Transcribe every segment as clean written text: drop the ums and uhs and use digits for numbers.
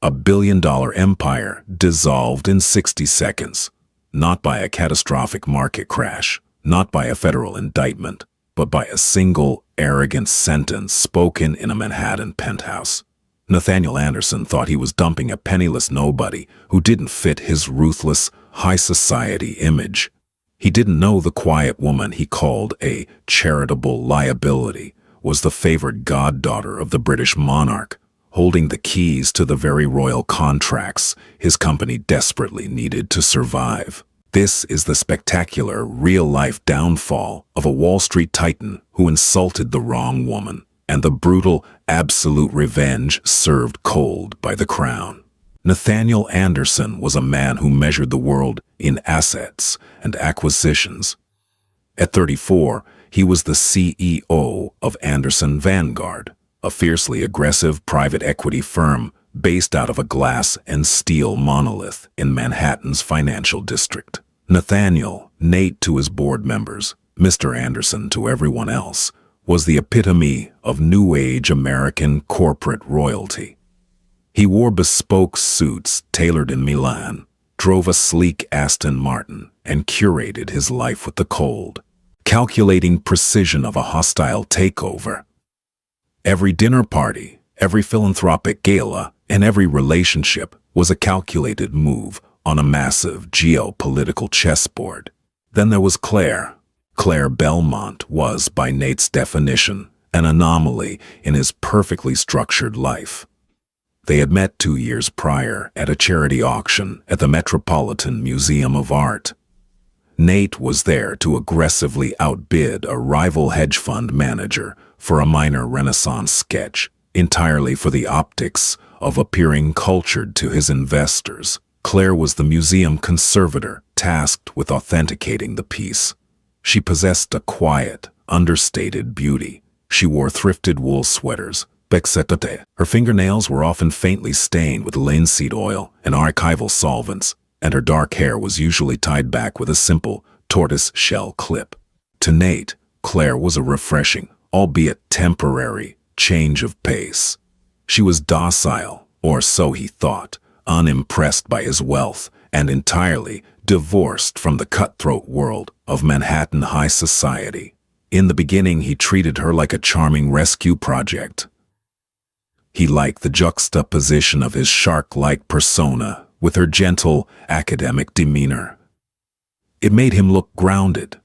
A billion-dollar empire dissolved in 60 seconds, not by a catastrophic market crash, not by a federal indictment, but by a single, arrogant sentence spoken in a Manhattan penthouse. Nathaniel Anderson thought he was dumping a penniless nobody who didn't fit his ruthless, high society image. He didn't know the quiet woman he called a charitable liability was the favored goddaughter of the British monarch, holding the keys to the very royal contracts his company desperately needed to survive. This is the spectacular, real-life downfall of a Wall Street titan who insulted the wrong woman, and the brutal, absolute revenge served cold by the crown. Nathaniel Anderson was a man who measured the world in assets and acquisitions. At 34, he was the CEO of Anderson Vanguard, a fiercely aggressive private equity firm based out of a glass and steel monolith in Manhattan's financial district. Nathaniel, Nate to his board members, Mr. Anderson to everyone else, was the epitome of New Age American corporate royalty. He wore bespoke suits tailored in Milan, drove a sleek Aston Martin, and curated his life with the cold, calculating precision of a hostile takeover. Every dinner party, every philanthropic gala, and every relationship was a calculated move on a massive geopolitical chessboard. Then there was Claire. Claire Belmont was, by Nate's definition, an anomaly in his perfectly structured life. They had met 2 years prior at a charity auction at the Metropolitan Museum of Art. Nate was there to aggressively outbid a rival hedge fund manager for a minor Renaissance sketch, entirely for the optics of appearing cultured to his investors. Claire was the museum conservator tasked with authenticating the piece. She possessed a quiet, understated beauty. She wore thrifted wool sweaters, becsetete. Her fingernails were often faintly stained with linseed oil and archival solvents, and her dark hair was usually tied back with a simple tortoise-shell clip. To Nate, Claire was a refreshing, albeit temporary, change of pace. She was docile, or so he thought, unimpressed by his wealth, and entirely divorced from the cutthroat world of Manhattan high society. In the beginning, he treated her like a charming rescue project. He liked the juxtaposition of his shark-like persona with her gentle, academic demeanor. It made him look grounded.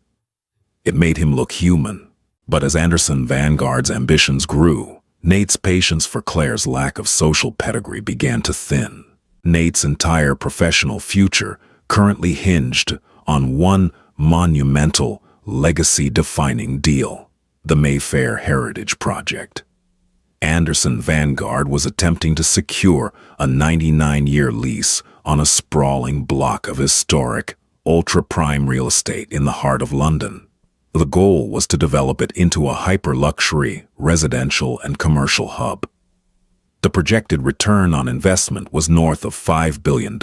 It made him look human. But as Anderson Vanguard's ambitions grew, Nate's patience for Claire's lack of social pedigree began to thin. Nate's entire professional future currently hinged on one monumental, legacy-defining deal: the Mayfair Heritage Project. Anderson Vanguard was attempting to secure a 99-year lease on a sprawling block of historic, ultra-prime real estate in the heart of London. The goal was to develop it into a hyper-luxury, residential and commercial hub. The projected return on investment was north of $5 billion.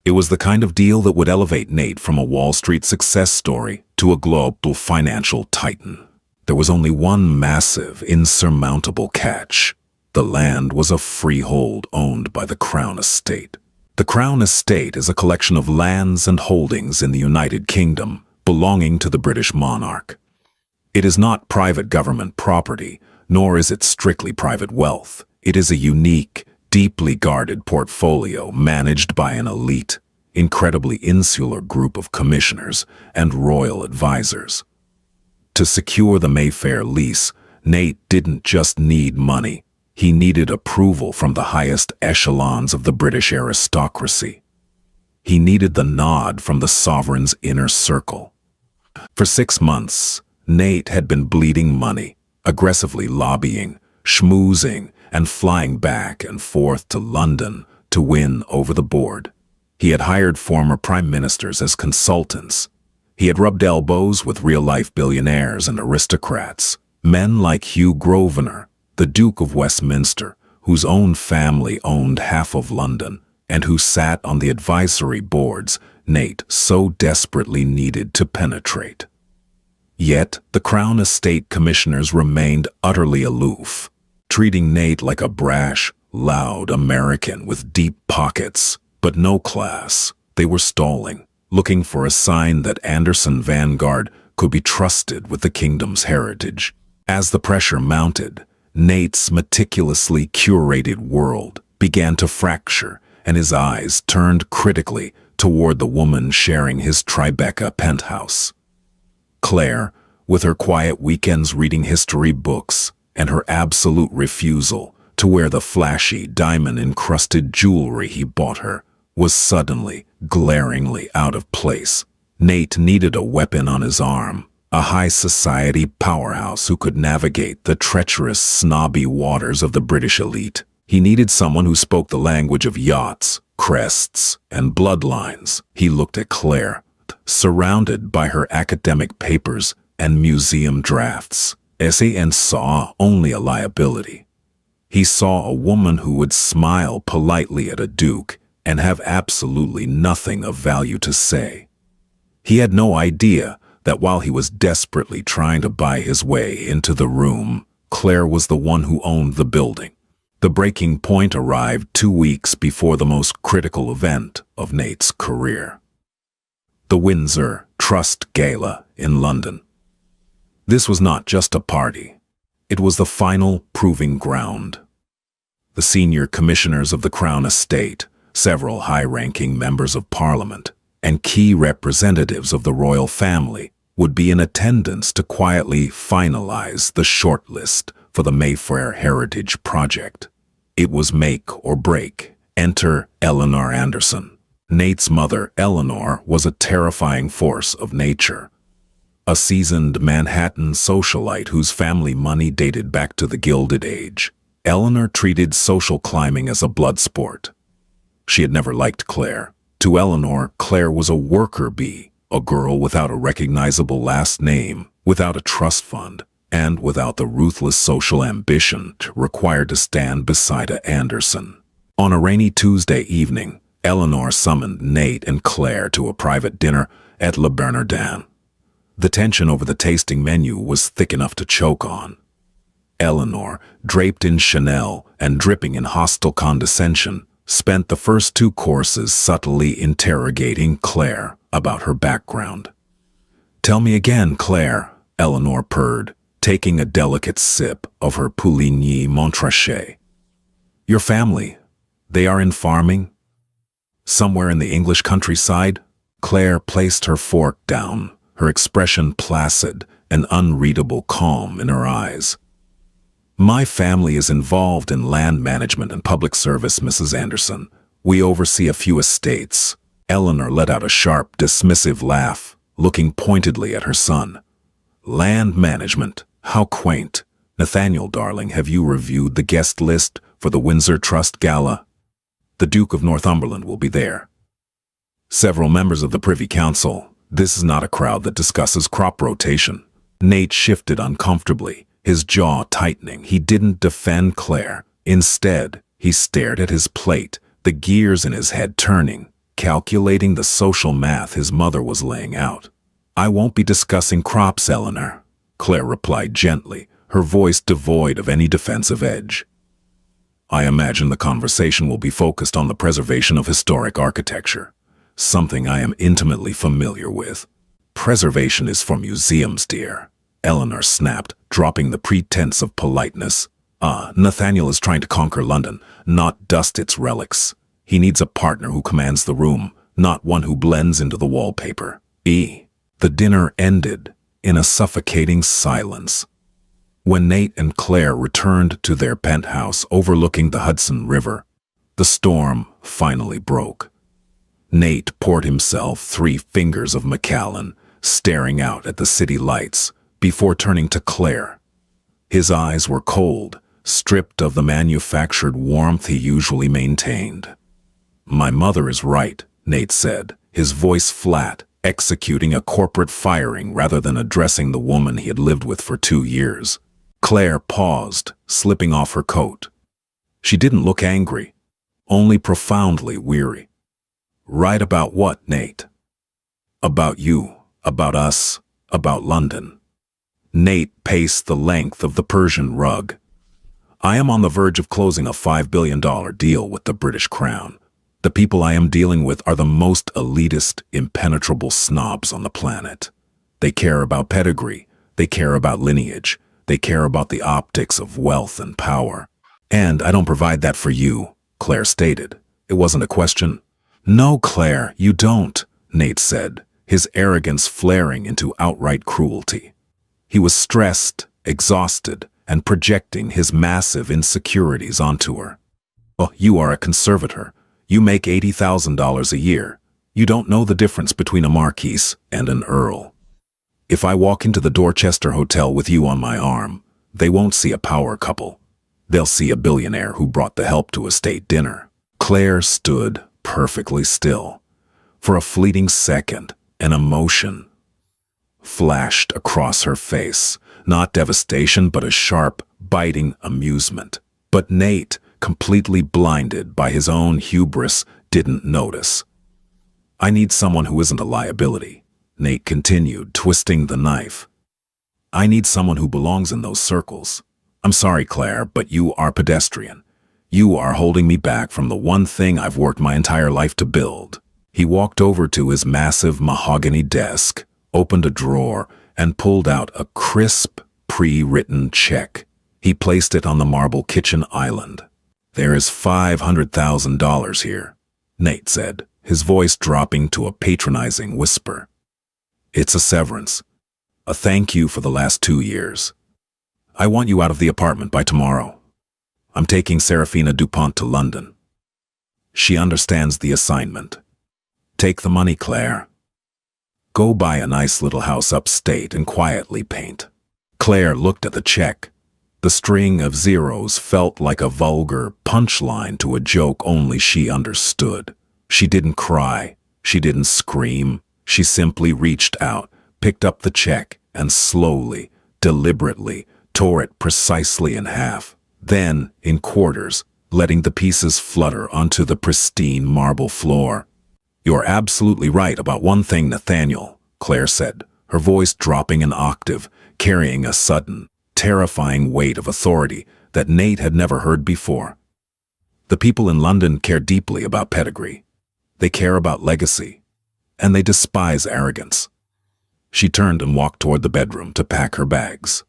It was the kind of deal that would elevate Nate from a Wall Street success story to a global financial titan. There was only one massive, insurmountable catch. The land was a freehold owned by the Crown Estate. The Crown Estate is a collection of lands and holdings in the United Kingdom belonging to the British monarch. It is not private government property, nor is it strictly private wealth. It is a unique, deeply guarded portfolio managed by an elite, incredibly insular group of commissioners and royal advisors. To secure the Mayfair lease, Nate didn't just need money. He needed approval from the highest echelons of the British aristocracy. He needed the nod from the sovereign's inner circle. For 6 months, Nate had been bleeding money, aggressively lobbying, schmoozing, and flying back and forth to London to win over the board. He had hired former prime ministers as consultants. He had rubbed elbows with real-life billionaires and aristocrats, men like Hugh Grosvenor, the Duke of Westminster, whose own family owned half of London, and who sat on the advisory boards Nate so desperately needed to penetrate. Yet the Crown Estate commissioners remained utterly aloof, treating Nate like a brash, loud American with deep pockets, but no class. They were stalling, looking for a sign that Anderson Vanguard could be trusted with the kingdom's heritage. As the pressure mounted, Nate's meticulously curated world began to fracture, and his eyes turned critically toward the woman sharing his Tribeca penthouse. Claire, with her quiet weekends reading history books and her absolute refusal to wear the flashy diamond-encrusted jewelry he bought her, was suddenly, glaringly out of place. Nate needed a weapon on his arm, a high-society powerhouse who could navigate the treacherous, snobby waters of the British elite. He needed someone who spoke the language of yachts, crests, and bloodlines. He looked at Claire, surrounded by her academic papers and museum drafts, and saw only a liability. He saw a woman who would smile politely at a duke and have absolutely nothing of value to say. He had no idea that while he was desperately trying to buy his way into the room, Claire was the one who owned the building. The breaking point arrived 2 weeks before the most critical event of Nate's career: the Windsor Trust Gala in London. This was not just a party. It was the final proving ground. The senior commissioners of the Crown Estate, several high-ranking members of Parliament, and key representatives of the royal family would be in attendance to quietly finalize the shortlist for the Mayfair Heritage Project. It was make or break. Enter Eleanor Anderson. Nate's mother, Eleanor, was a terrifying force of nature. A seasoned Manhattan socialite whose family money dated back to the Gilded Age, Eleanor treated social climbing as a blood sport. She had never liked Claire. To Eleanor, Claire was a worker bee, a girl without a recognizable last name, without a trust fund, and without the ruthless social ambition required to stand beside a Anderson. On a rainy Tuesday evening, Eleanor summoned Nate and Claire to a private dinner at Le Bernardin. The tension over the tasting menu was thick enough to choke on. Eleanor, draped in Chanel and dripping in hostile condescension, spent the first 2 courses subtly interrogating Claire about her background. "Tell me again, Claire," Eleanor purred, taking a delicate sip of her Pouligny Montrachet. "Your family, they are in farming? Somewhere in the English countryside?" Claire placed her fork down, her expression placid and unreadable calm in her eyes. "My family is involved in land management and public service, Mrs. Anderson. We oversee a few estates." Eleanor let out a sharp, dismissive laugh, looking pointedly at her son. "Land management? How quaint. Nathaniel, darling, have you reviewed the guest list for the Windsor Trust Gala? The Duke of Northumberland will be there. Several members of the Privy Council. This is not a crowd that discusses crop rotation." Nate shifted uncomfortably, his jaw tightening. He didn't defend Claire. Instead, he stared at his plate, the gears in his head turning, calculating the social math his mother was laying out. "I won't be discussing crops, Eleanor," Claire replied gently, her voice devoid of any defensive edge. "I imagine the conversation will be focused on the preservation of historic architecture, something I am intimately familiar with." "Preservation is for museums, dear," Eleanor snapped, dropping the pretense of politeness. Nathaniel is trying to conquer London, not dust its relics. He needs a partner who commands the room, not one who blends into the wallpaper. The dinner ended in a suffocating silence. When Nate and Claire returned to their penthouse overlooking the Hudson River, the storm finally broke. Nate poured himself 3 fingers of Macallan, staring out at the city lights, before turning to Claire. His eyes were cold, stripped of the manufactured warmth he usually maintained. "My mother is right," Nate said, his voice flat, executing a corporate firing rather than addressing the woman he had lived with for 2 years. Claire paused, slipping off her coat. She didn't look angry, only profoundly weary. "Right about what, Nate?" "About you, about us, about London." Nate paced the length of the Persian rug. I am on the verge of closing a $5 billion deal with the British Crown. The people I am dealing with are the most elitist, impenetrable snobs on the planet. They care about pedigree. They care about lineage. They care about the optics of wealth and power. And I don't provide that for you, Claire stated. It wasn't a question. No, Claire, you don't, Nate said, his arrogance flaring into outright cruelty. He was stressed, exhausted, and projecting his massive insecurities onto her. Well, you are a conservator. You make $80,000 a year. You don't know the difference between a marquise and an earl. If I walk into the Dorchester Hotel with you on my arm, they won't see a power couple. They'll see a billionaire who brought the help to a state dinner. Claire stood perfectly still. For a fleeting second, an emotion flashed across her face. Not devastation, but a sharp, biting amusement. But Nate, completely blinded by his own hubris, didn't notice. I need someone who isn't a liability, Nate continued, twisting the knife. I need someone who belongs in those circles. I'm sorry, Claire, but you are pedestrian. You are holding me back from the one thing I've worked my entire life to build. He walked over to his massive mahogany desk, opened a drawer, and pulled out a crisp, pre-written check. He placed it on the marble kitchen island. There is $500,000 here, Nate said, his voice dropping to a patronizing whisper. It's a severance. A thank you for the last 2 years. I want you out of the apartment by tomorrow. I'm taking Serafina DuPont to London. She understands the assignment. Take the money, Claire. Go buy a nice little house upstate and quietly paint. Claire looked at the check. The string of zeros felt like a vulgar punchline to a joke only she understood. She didn't cry. She didn't scream. She simply reached out, picked up the check, and slowly, deliberately, tore it precisely in half. Then, in quarters, letting the pieces flutter onto the pristine marble floor. You're absolutely right about one thing, Nathaniel, Claire said, her voice dropping an octave, carrying a sudden, terrifying weight of authority that Nate had never heard before. The people in London care deeply about pedigree. They care about legacy. And they despise arrogance. She turned and walked toward the bedroom to pack her bags.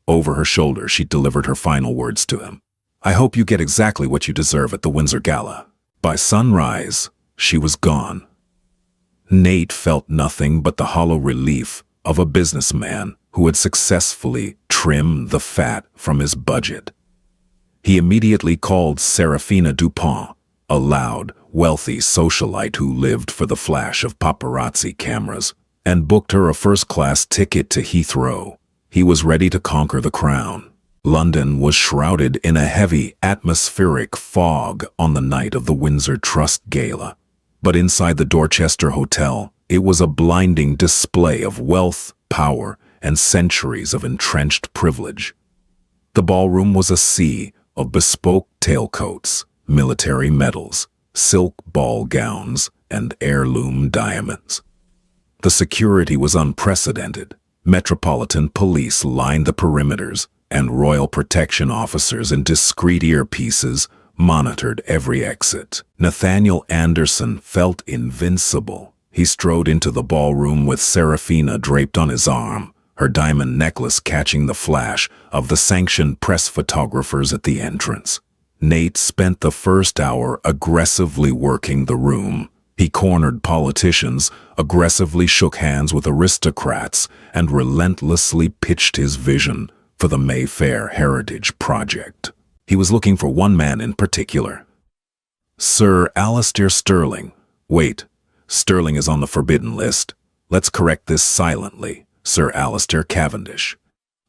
Over her shoulder, she delivered her final words to him. I hope you get exactly what you deserve at the Windsor Gala. By sunrise, she was gone. Nate felt nothing but the hollow relief of a businessman who had successfully trimmed the fat from his budget. He immediately called Serafina DuPont, a loud, wealthy socialite who lived for the flash of paparazzi cameras, and booked her a first-class ticket to Heathrow. He was ready to conquer the crown. London was shrouded in a heavy atmospheric fog on the night of the Windsor Trust Gala. But inside the Dorchester Hotel, it was a blinding display of wealth, power, and centuries of entrenched privilege. The ballroom was a sea of bespoke tailcoats, military medals, silk ball gowns, and heirloom diamonds. The security was unprecedented. Metropolitan police lined the perimeters, and royal protection officers in discreet earpieces monitored every exit. Nathaniel Anderson felt invincible. He strode into the ballroom with Serafina draped on his arm, her diamond necklace catching the flash of the sanctioned press photographers at the entrance. Nate spent the first hour aggressively working the room. He cornered politicians, aggressively shook hands with aristocrats, and relentlessly pitched his vision for the Mayfair Heritage Project. He was looking for one man in particular. Sir Alistair Sterling. Wait, Sterling is on the forbidden list. Let's correct this silently. Sir Alistair Cavendish.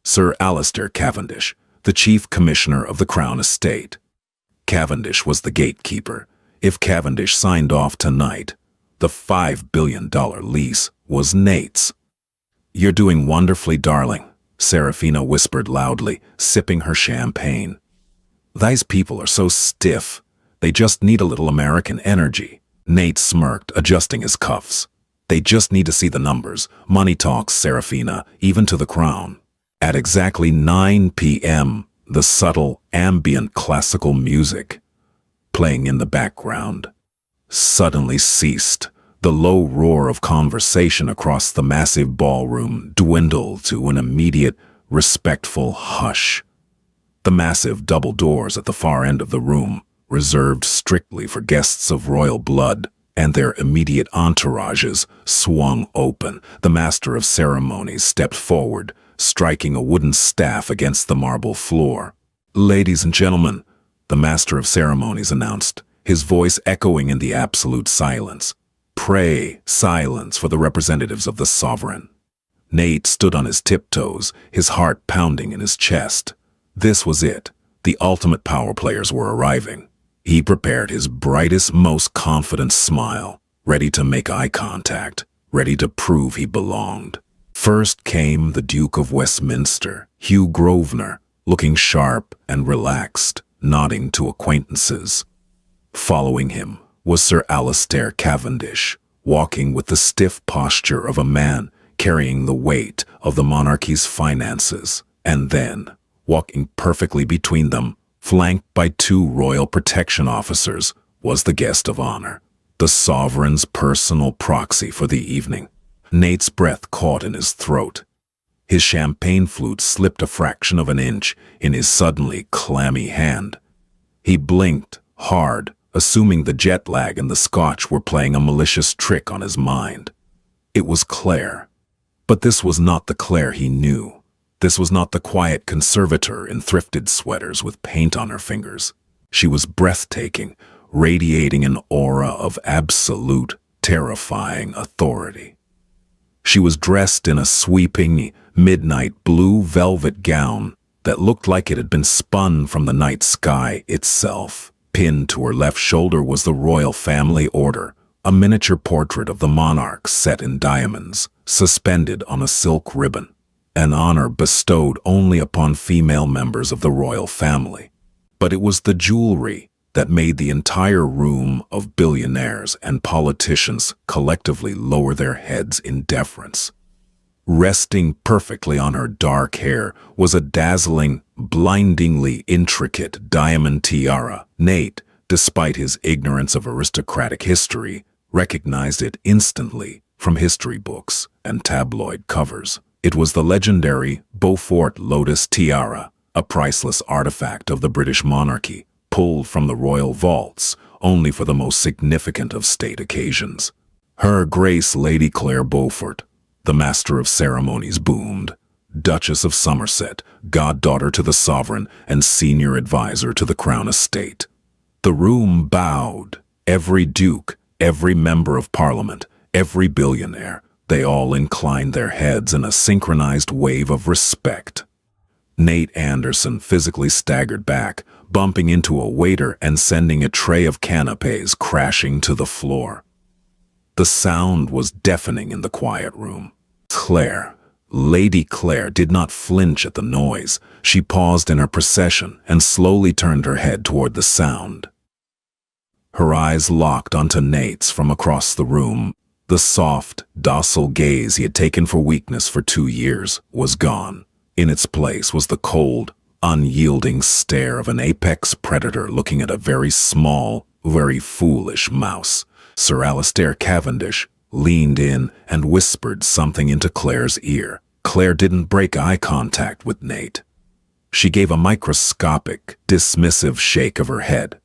Sir Alistair Cavendish, the Chief Commissioner of the Crown Estate. Cavendish was the gatekeeper. If Cavendish signed off tonight, the $5 billion lease was Nate's. You're doing wonderfully, darling, Serafina whispered loudly, sipping her champagne. These people are so stiff. They just need a little American energy. Nate smirked, adjusting his cuffs. They just need to see the numbers. Money talks, Serafina, even to the crown. At exactly 9 p.m., The subtle, ambient classical music playing in the background suddenly ceased. The low roar of conversation across the massive ballroom dwindled to an immediate, respectful hush. The massive double doors at the far end of the room, reserved strictly for guests of royal blood and their immediate entourages, swung open. The master of ceremonies stepped forward, striking a wooden staff against the marble floor. "Ladies and gentlemen," the master of ceremonies announced, his voice echoing in the absolute silence. "Pray silence for the representatives of the sovereign." Nate stood on his tiptoes, his heart pounding in his chest. This was it. The ultimate power players were arriving. He prepared his brightest, most confident smile, ready to make eye contact, ready to prove he belonged. First came the Duke of Westminster, Hugh Grosvenor, looking sharp and relaxed, nodding to acquaintances. Following him was Sir Alistair Cavendish, walking with the stiff posture of a man carrying the weight of the monarchy's finances, and then, walking perfectly between them, flanked by two royal protection officers, was the guest of honor, the sovereign's personal proxy for the evening. Nate's breath caught in his throat. His champagne flute slipped a fraction of an inch in his suddenly clammy hand. He blinked hard, assuming the jet lag and the scotch were playing a malicious trick on his mind. It was Claire. But this was not the Claire he knew. This was not the quiet conservator in thrifted sweaters with paint on her fingers. She was breathtaking, radiating an aura of absolute, terrifying authority. She was dressed in a sweeping, midnight blue velvet gown that looked like it had been spun from the night sky itself. Pinned to her left shoulder was the royal family order, a miniature portrait of the monarch set in diamonds, suspended on a silk ribbon, an honor bestowed only upon female members of the royal family. But it was the jewelry that made the entire room of billionaires and politicians collectively lower their heads in deference. Resting perfectly on her dark hair was a dazzling, blindingly intricate diamond tiara. Nate, despite his ignorance of aristocratic history, recognized it instantly from history books and tabloid covers. It was the legendary Beaufort Lotus Tiara, a priceless artifact of the British monarchy, pulled from the royal vaults only for the most significant of state occasions. "Her Grace Lady Claire Beaufort," the master of ceremonies boomed, Duchess of Somerset, goddaughter to the sovereign and senior advisor to the crown estate. The room bowed. Every duke, every member of parliament, every billionaire, they all inclined their heads in a synchronized wave of respect. Nate Anderson physically staggered back, bumping into a waiter and sending a tray of canapes crashing to the floor. The sound was deafening in the quiet room. Claire, Lady Claire, did not flinch at the noise. She paused in her procession and slowly turned her head toward the sound. Her eyes locked onto Nate's from across the room. The soft, docile gaze he had taken for weakness for 2 years was gone. In its place was the cold, unyielding stare of an apex predator looking at a very small, very foolish mouse. Sir Alistair Cavendish leaned in and whispered something into Claire's ear. Claire didn't break eye contact with Nate. She gave a microscopic, dismissive shake of her head.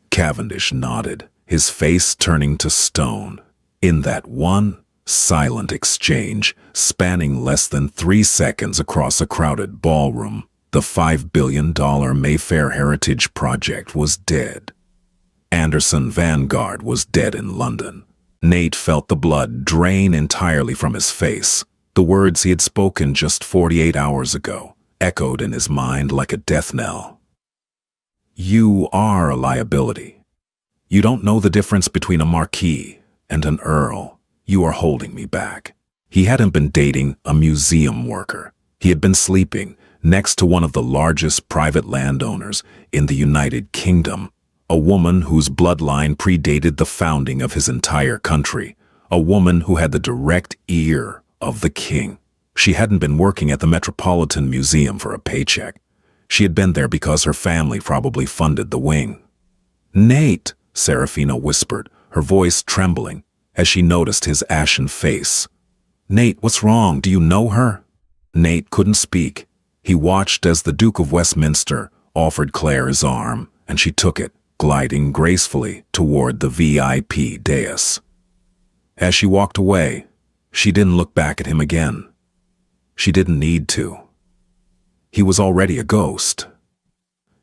Cavendish nodded, his face turning to stone. In that one silent exchange, spanning less than 3 seconds across a crowded ballroom, the $5 billion Mayfair Heritage Project was dead. Anderson Vanguard was dead in London. Nate felt the blood drain entirely from his face. The words he had spoken just 48 hours ago echoed in his mind like a death knell. "You are a liability. You don't know the difference between a marquis and an earl. You are holding me back." He hadn't been dating a museum worker. He had been sleeping next to one of the largest private landowners in the United Kingdom, a woman whose bloodline predated the founding of his entire country, a woman who had the direct ear of the king. She hadn't been working at the Metropolitan Museum for a paycheck. She had been there because her family probably funded the wing. "Nate," Serafina whispered, her voice trembling, as she noticed his ashen face. "Nate, what's wrong? Do you know her?" Nate couldn't speak. He watched as the Duke of Westminster offered Claire his arm, and she took it, gliding gracefully toward the VIP dais. As she walked away, she didn't look back at him again. She didn't need to. He was already a ghost.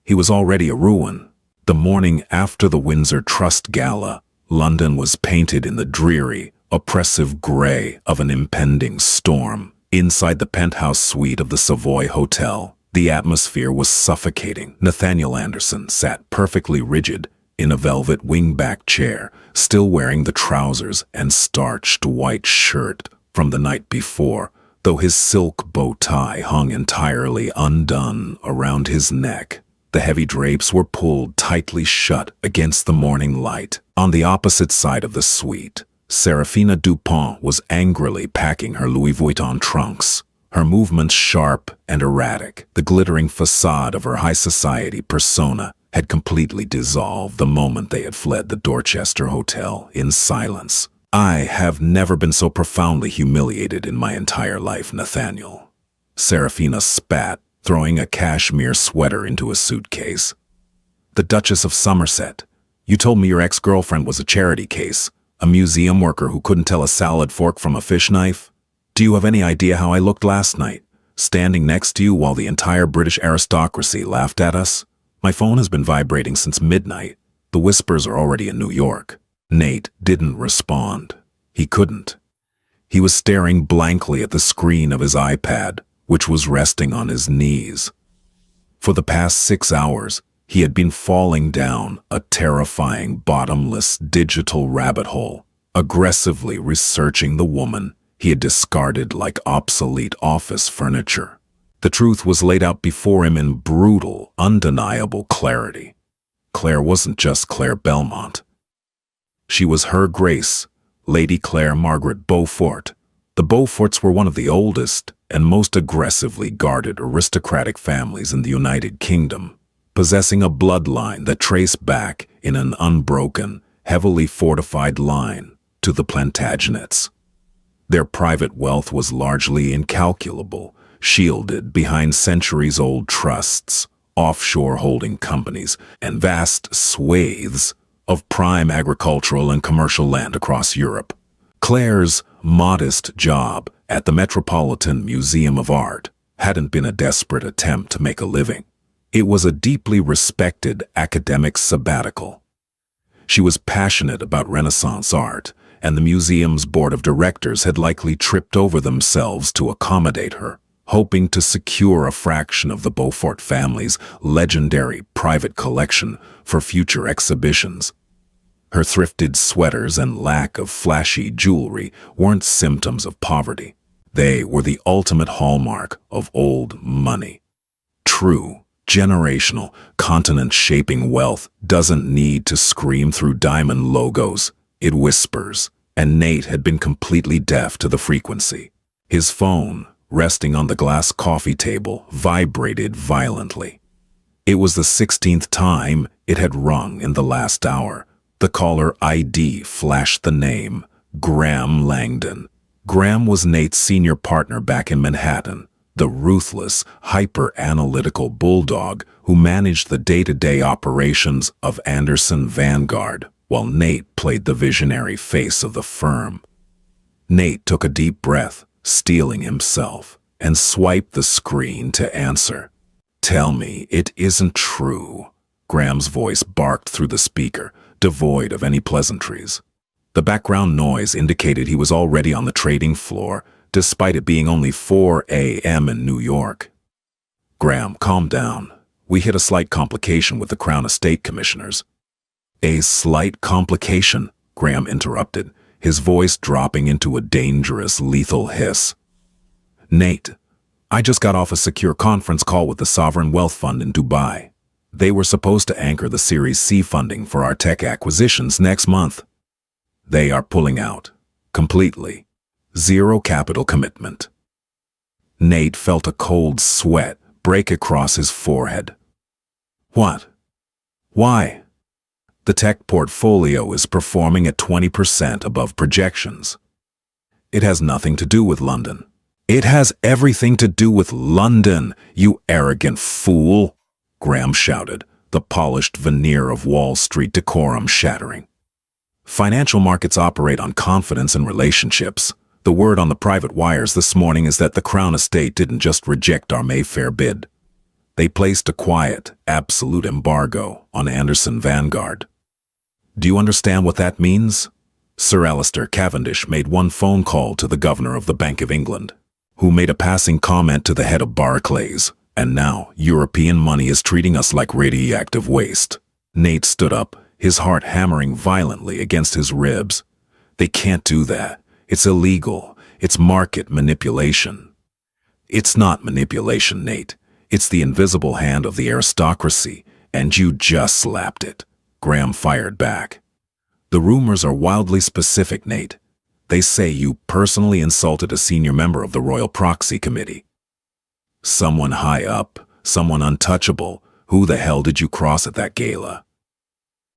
He was already a ruin. The morning after the Windsor Trust Gala, London was painted in the dreary, oppressive gray of an impending storm. Inside the penthouse suite of the Savoy Hotel, the atmosphere was suffocating. Nathaniel Anderson sat perfectly rigid in a velvet wingback chair, still wearing the trousers and starched white shirt from the night before, though his silk bow tie hung entirely undone around his neck. The heavy drapes were pulled tightly shut against the morning light. On the opposite side of the suite, Serafina Dupont was angrily packing her Louis Vuitton trunks, her movements sharp and erratic. The glittering facade of her high society persona had completely dissolved the moment they had fled the Dorchester Hotel in silence. "I have never been so profoundly humiliated in my entire life, Nathaniel." Serafina spat, throwing a cashmere sweater into a suitcase. "The Duchess of Somerset. You told me your ex-girlfriend was a charity case, a museum worker who couldn't tell a salad fork from a fish knife. Do you have any idea how I looked last night, standing next to you while the entire British aristocracy laughed at us? My phone has been vibrating since midnight. The whispers are already in New York." Nate didn't respond. He couldn't. He was staring blankly at the screen of his iPad, which was resting on his knees. For the past 6 hours, he had been falling down a terrifying, bottomless digital rabbit hole, aggressively researching the woman he had discarded like obsolete office furniture. The truth was laid out before him in brutal, undeniable clarity. Claire wasn't just Claire Belmont. She was Her Grace, Lady Claire Margaret Beaufort. The Beauforts were one of the oldest and most aggressively guarded aristocratic families in the United Kingdom, possessing a bloodline that traced back in an unbroken, heavily fortified line to the Plantagenets. Their private wealth was largely incalculable, shielded behind centuries-old trusts, offshore holding companies, and vast swathes of prime agricultural and commercial land across Europe. Claire's modest job at the Metropolitan Museum of Art hadn't been a desperate attempt to make a living. It was a deeply respected academic sabbatical. She was passionate about Renaissance art, and the museum's board of directors had likely tripped over themselves to accommodate her, hoping to secure a fraction of the Beaufort family's legendary private collection for future exhibitions. Her thrifted sweaters and lack of flashy jewelry weren't symptoms of poverty. They were the ultimate hallmark of old money. True, generational, continent-shaping wealth doesn't need to scream through diamond logos. It whispers, and Nate had been completely deaf to the frequency. His phone, resting on the glass coffee table, vibrated violently. It was the 16th time it had rung in the last hour. The caller ID flashed the name, Graham Langdon. Graham was Nate's senior partner back in Manhattan, the ruthless, hyper-analytical bulldog who managed the day-to-day operations of Anderson Vanguard, while Nate played the visionary face of the firm. Nate took a deep breath, steeling himself, and swiped the screen to answer. "Tell me it isn't true," Graham's voice barked through the speaker, devoid of any pleasantries. The background noise indicated he was already on the trading floor, despite it being only 4 a.m. in New York. "Graham, calm down. We hit a slight complication with the Crown Estate Commissioners." "A slight complication?" Graham interrupted, his voice dropping into a dangerous, lethal hiss. "Nate, I just got off a secure conference call with the Sovereign Wealth Fund in Dubai. They were supposed to anchor the Series C funding for our tech acquisitions next month. They are pulling out. Completely. Zero capital commitment." Nate felt a cold sweat break across his forehead. What? Why? The tech portfolio is performing at 20% above projections. It has nothing to do with London. It has everything to do with London, you arrogant fool, Graham shouted, the polished veneer of Wall Street decorum shattering. Financial markets operate on confidence and relationships. The word on the private wires this morning is that the Crown Estate didn't just reject our Mayfair bid. They placed a quiet, absolute embargo on Anderson Vanguard. Do you understand what that means? Sir Alistair Cavendish made one phone call to the governor of the Bank of England, who made a passing comment to the head of Barclays, and now European money is treating us like radioactive waste. Nate stood up, his heart hammering violently against his ribs. They can't do that. It's illegal. It's market manipulation. It's not manipulation, Nate. It's the invisible hand of the aristocracy, and you just slapped it. Graham fired back. The rumors are wildly specific, Nate. They say you personally insulted a senior member of the Royal Proxy Committee. Someone high up, someone untouchable. Who the hell did you cross at that gala?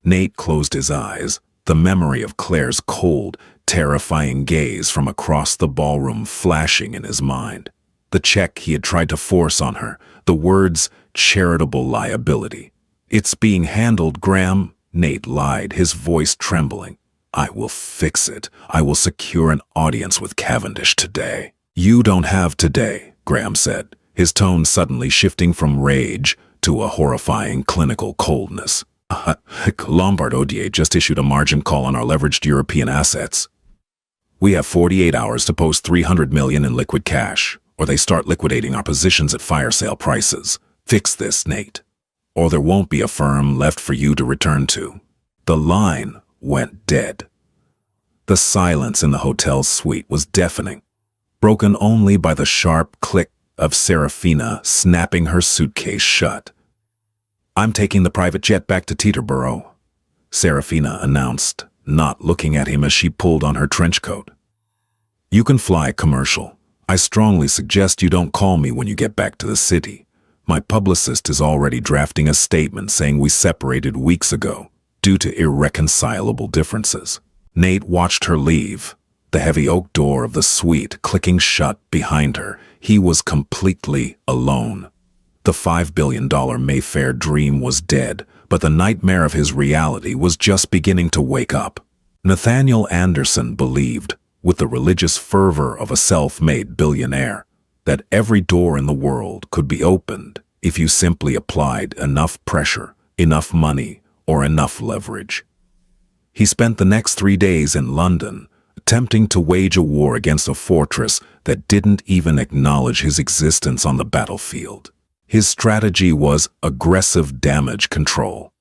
Nate closed his eyes, the memory of Claire's cold, terrifying gaze from across the ballroom flashing in his mind. The check he had tried to force on her, the words charitable liability. It's being handled, Graham, Nate lied, his voice trembling. I will fix it. I will secure an audience with Cavendish today. You don't have today, Graham said, his tone suddenly shifting from rage to a horrifying clinical coldness. Lombard Odier just issued a margin call on our leveraged European assets. We have 48 hours to post $300 million in liquid cash, or they start liquidating our positions at fire sale prices. Fix this, Nate, or there won't be a firm left for you to return to. The line went dead. The silence in the hotel suite was deafening, broken only by the sharp click of Serafina snapping her suitcase shut. I'm taking the private jet back to Teterboro, Serafina announced, not looking at him as she pulled on her trench coat. You can fly commercial. I strongly suggest you don't call me when you get back to the city. My publicist is already drafting a statement saying we separated weeks ago due to irreconcilable differences. Nate watched her leave, the heavy oak door of the suite clicking shut behind her. He was completely alone. The $5 billion Mayfair dream was dead, but the nightmare of his reality was just beginning to wake up. Nathaniel Anderson believed, with the religious fervor of a self-made billionaire, that every door in the world could be opened if you simply applied enough pressure, enough money, or enough leverage. He spent the next 3 days in London, attempting to wage a war against a fortress that didn't even acknowledge his existence on the battlefield. His strategy was aggressive damage control.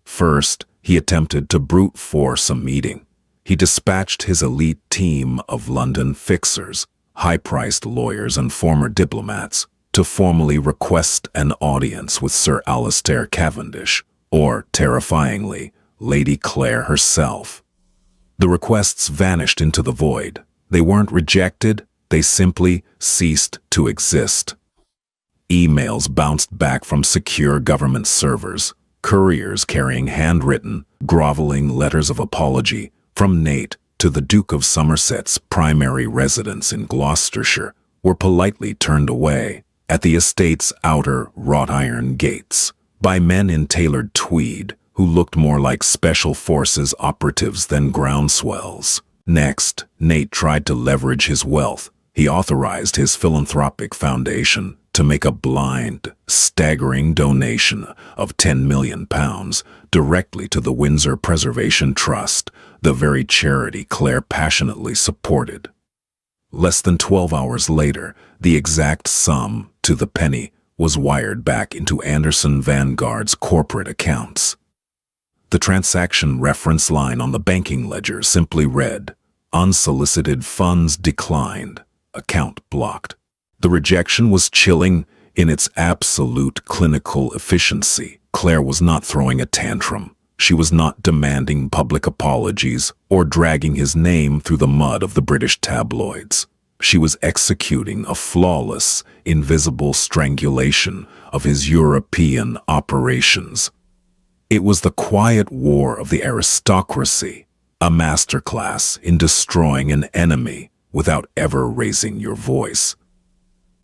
First, he attempted to brute force a meeting. He dispatched his elite team of London fixers, high-priced lawyers and former diplomats, to formally request an audience with Sir Alistair Cavendish, or, terrifyingly, Lady Claire herself. The requests vanished into the void. They weren't rejected, they simply ceased to exist. Emails bounced back from secure government servers, couriers carrying handwritten, groveling letters of apology from Nate to the Duke of Somerset's primary residence in Gloucestershire were politely turned away at the estate's outer wrought-iron gates by men in tailored tweed who looked more like special forces operatives than groundswells. Next, Nate tried to leverage his wealth. He authorized his philanthropic foundation to make a blind, staggering donation of £10 million directly to the Windsor Preservation Trust, the very charity Claire passionately supported. Less than 12 hours later, the exact sum, to the penny, was wired back into Anderson Vanguard's corporate accounts. The transaction reference line on the banking ledger simply read, "Unsolicited funds declined, account blocked." The rejection was chilling in its absolute clinical efficiency. Claire was not throwing a tantrum. She was not demanding public apologies or dragging his name through the mud of the British tabloids. She was executing a flawless, invisible strangulation of his European operations. It was the quiet war of the aristocracy, a masterclass in destroying an enemy without ever raising your voice.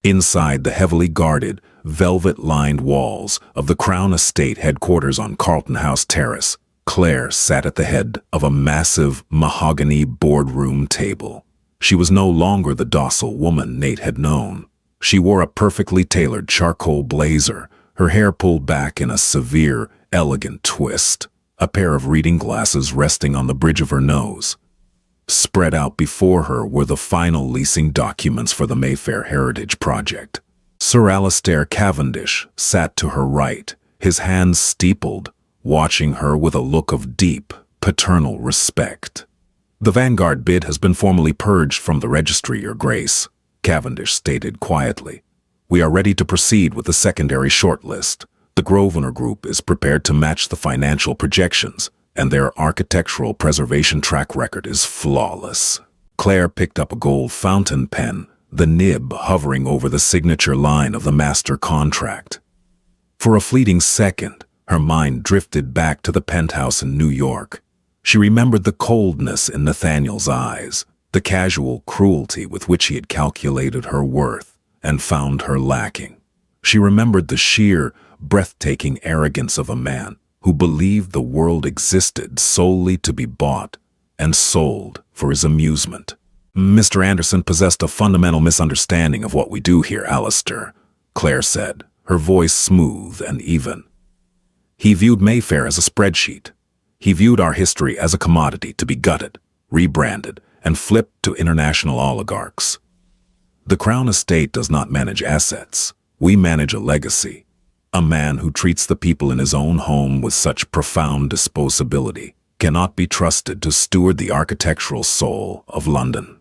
Inside the heavily guarded, velvet-lined walls of the Crown Estate headquarters on Carlton House Terrace, Claire sat at the head of a massive mahogany boardroom table. She was no longer the docile woman Nate had known. She wore a perfectly tailored charcoal blazer, her hair pulled back in a severe, elegant twist, a pair of reading glasses resting on the bridge of her nose. Spread out before her were the final leasing documents for the Mayfair Heritage Project. Sir Alistair Cavendish sat to her right, his hands steepled, watching her with a look of deep, paternal respect. "The Vanguard bid has been formally purged from the registry, Your Grace," Cavendish stated quietly. "We are ready to proceed with the secondary shortlist. The Grosvenor Group is prepared to match the financial projections, and their architectural preservation track record is flawless." Claire picked up a gold fountain pen, the nib hovering over the signature line of the master contract. For a fleeting second, her mind drifted back to the penthouse in New York. She remembered the coldness in Nathaniel's eyes, the casual cruelty with which he had calculated her worth and found her lacking. She remembered the sheer, breathtaking arrogance of a man who believed the world existed solely to be bought and sold for his amusement. "Mr. Anderson possessed a fundamental misunderstanding of what we do here, Alistair," Claire said, her voice smooth and even. "He viewed Mayfair as a spreadsheet. He viewed our history as a commodity to be gutted, rebranded, and flipped to international oligarchs. The Crown Estate does not manage assets. We manage a legacy. A man who treats the people in his own home with such profound disposability cannot be trusted to steward the architectural soul of London."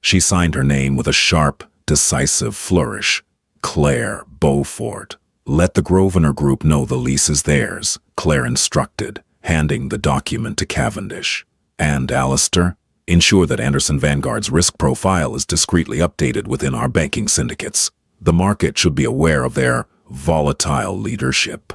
She signed her name with a sharp, decisive flourish. "Claire Beaufort." "Let the Grosvenor Group know the lease is theirs," Claire instructed, handing the document to Cavendish. "And, Alistair, ensure that Anderson Vanguard's risk profile is discreetly updated within our banking syndicates. The market should be aware of their volatile leadership."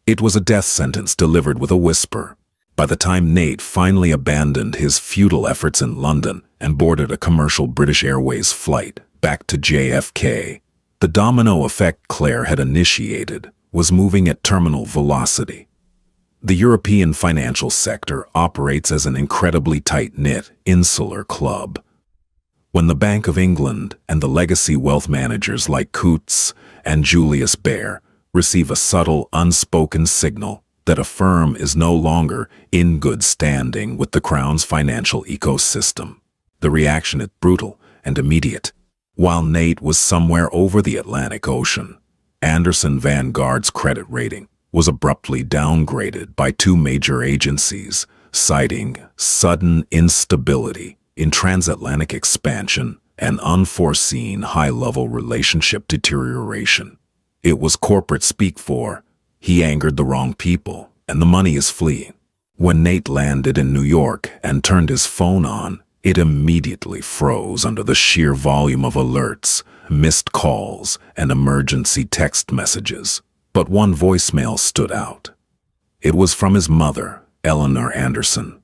It was a death sentence delivered with a whisper. By the time Nate finally abandoned his futile efforts in London and boarded a commercial British Airways flight back to JFK, the domino effect Claire had initiated was moving at terminal velocity. The European financial sector operates as an incredibly tight-knit, insular club. When the Bank of England and the legacy wealth managers like Coutts and Julius Baer receive a subtle, unspoken signal that a firm is no longer in good standing with the Crown's financial ecosystem, the reaction is brutal and immediate. While Nate was somewhere over the Atlantic Ocean, Anderson Vanguard's credit rating was abruptly downgraded by two major agencies, citing sudden instability in transatlantic expansion and unforeseen high-level relationship deterioration. It was corporate speak for, "He angered the wrong people, and the money is fleeing." When Nate landed in New York and turned his phone on, it immediately froze under the sheer volume of alerts, missed calls, and emergency text messages. But one voicemail stood out. It was from his mother, Eleanor Anderson.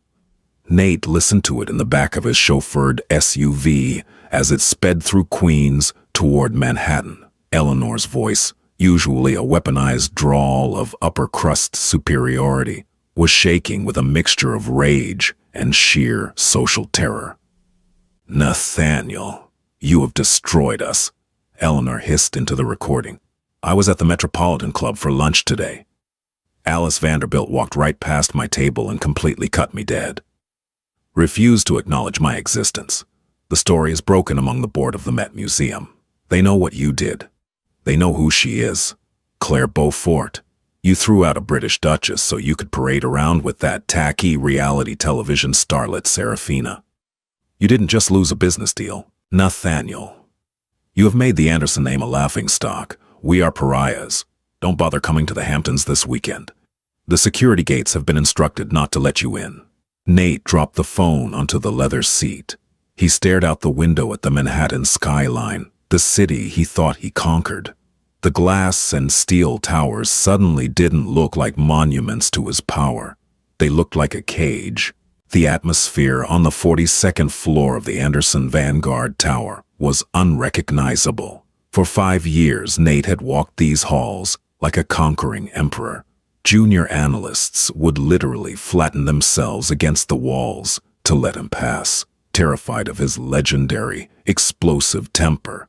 Nate listened to it in the back of his chauffeured SUV as it sped through Queens toward Manhattan. Eleanor's voice, usually a weaponized drawl of upper-crust superiority, was shaking with a mixture of rage and sheer social terror. "Nathaniel, you have destroyed us," Eleanor hissed into the recording. "I was at the Metropolitan Club for lunch today. Alice Vanderbilt walked right past my table and completely cut me dead. Refused to acknowledge my existence. The story is broken among the board of the Met Museum. They know what you did. They know who she is. Claire Beaufort. You threw out a British duchess so you could parade around with that tacky reality television starlet Serafina. You didn't just lose a business deal, Nathaniel. You have made the Anderson name a laughingstock. We are pariahs. Don't bother coming to the Hamptons this weekend. The security gates have been instructed not to let you in." Nate dropped the phone onto the leather seat. He stared out the window at the Manhattan skyline, the city he thought he conquered. The glass and steel towers suddenly didn't look like monuments to his power. They looked like a cage. The atmosphere on the 42nd floor of the Anderson Vanguard Tower was unrecognizable. For 5 years, Nate had walked these halls like a conquering emperor. Junior analysts would literally flatten themselves against the walls to let him pass, terrified of his legendary, explosive temper.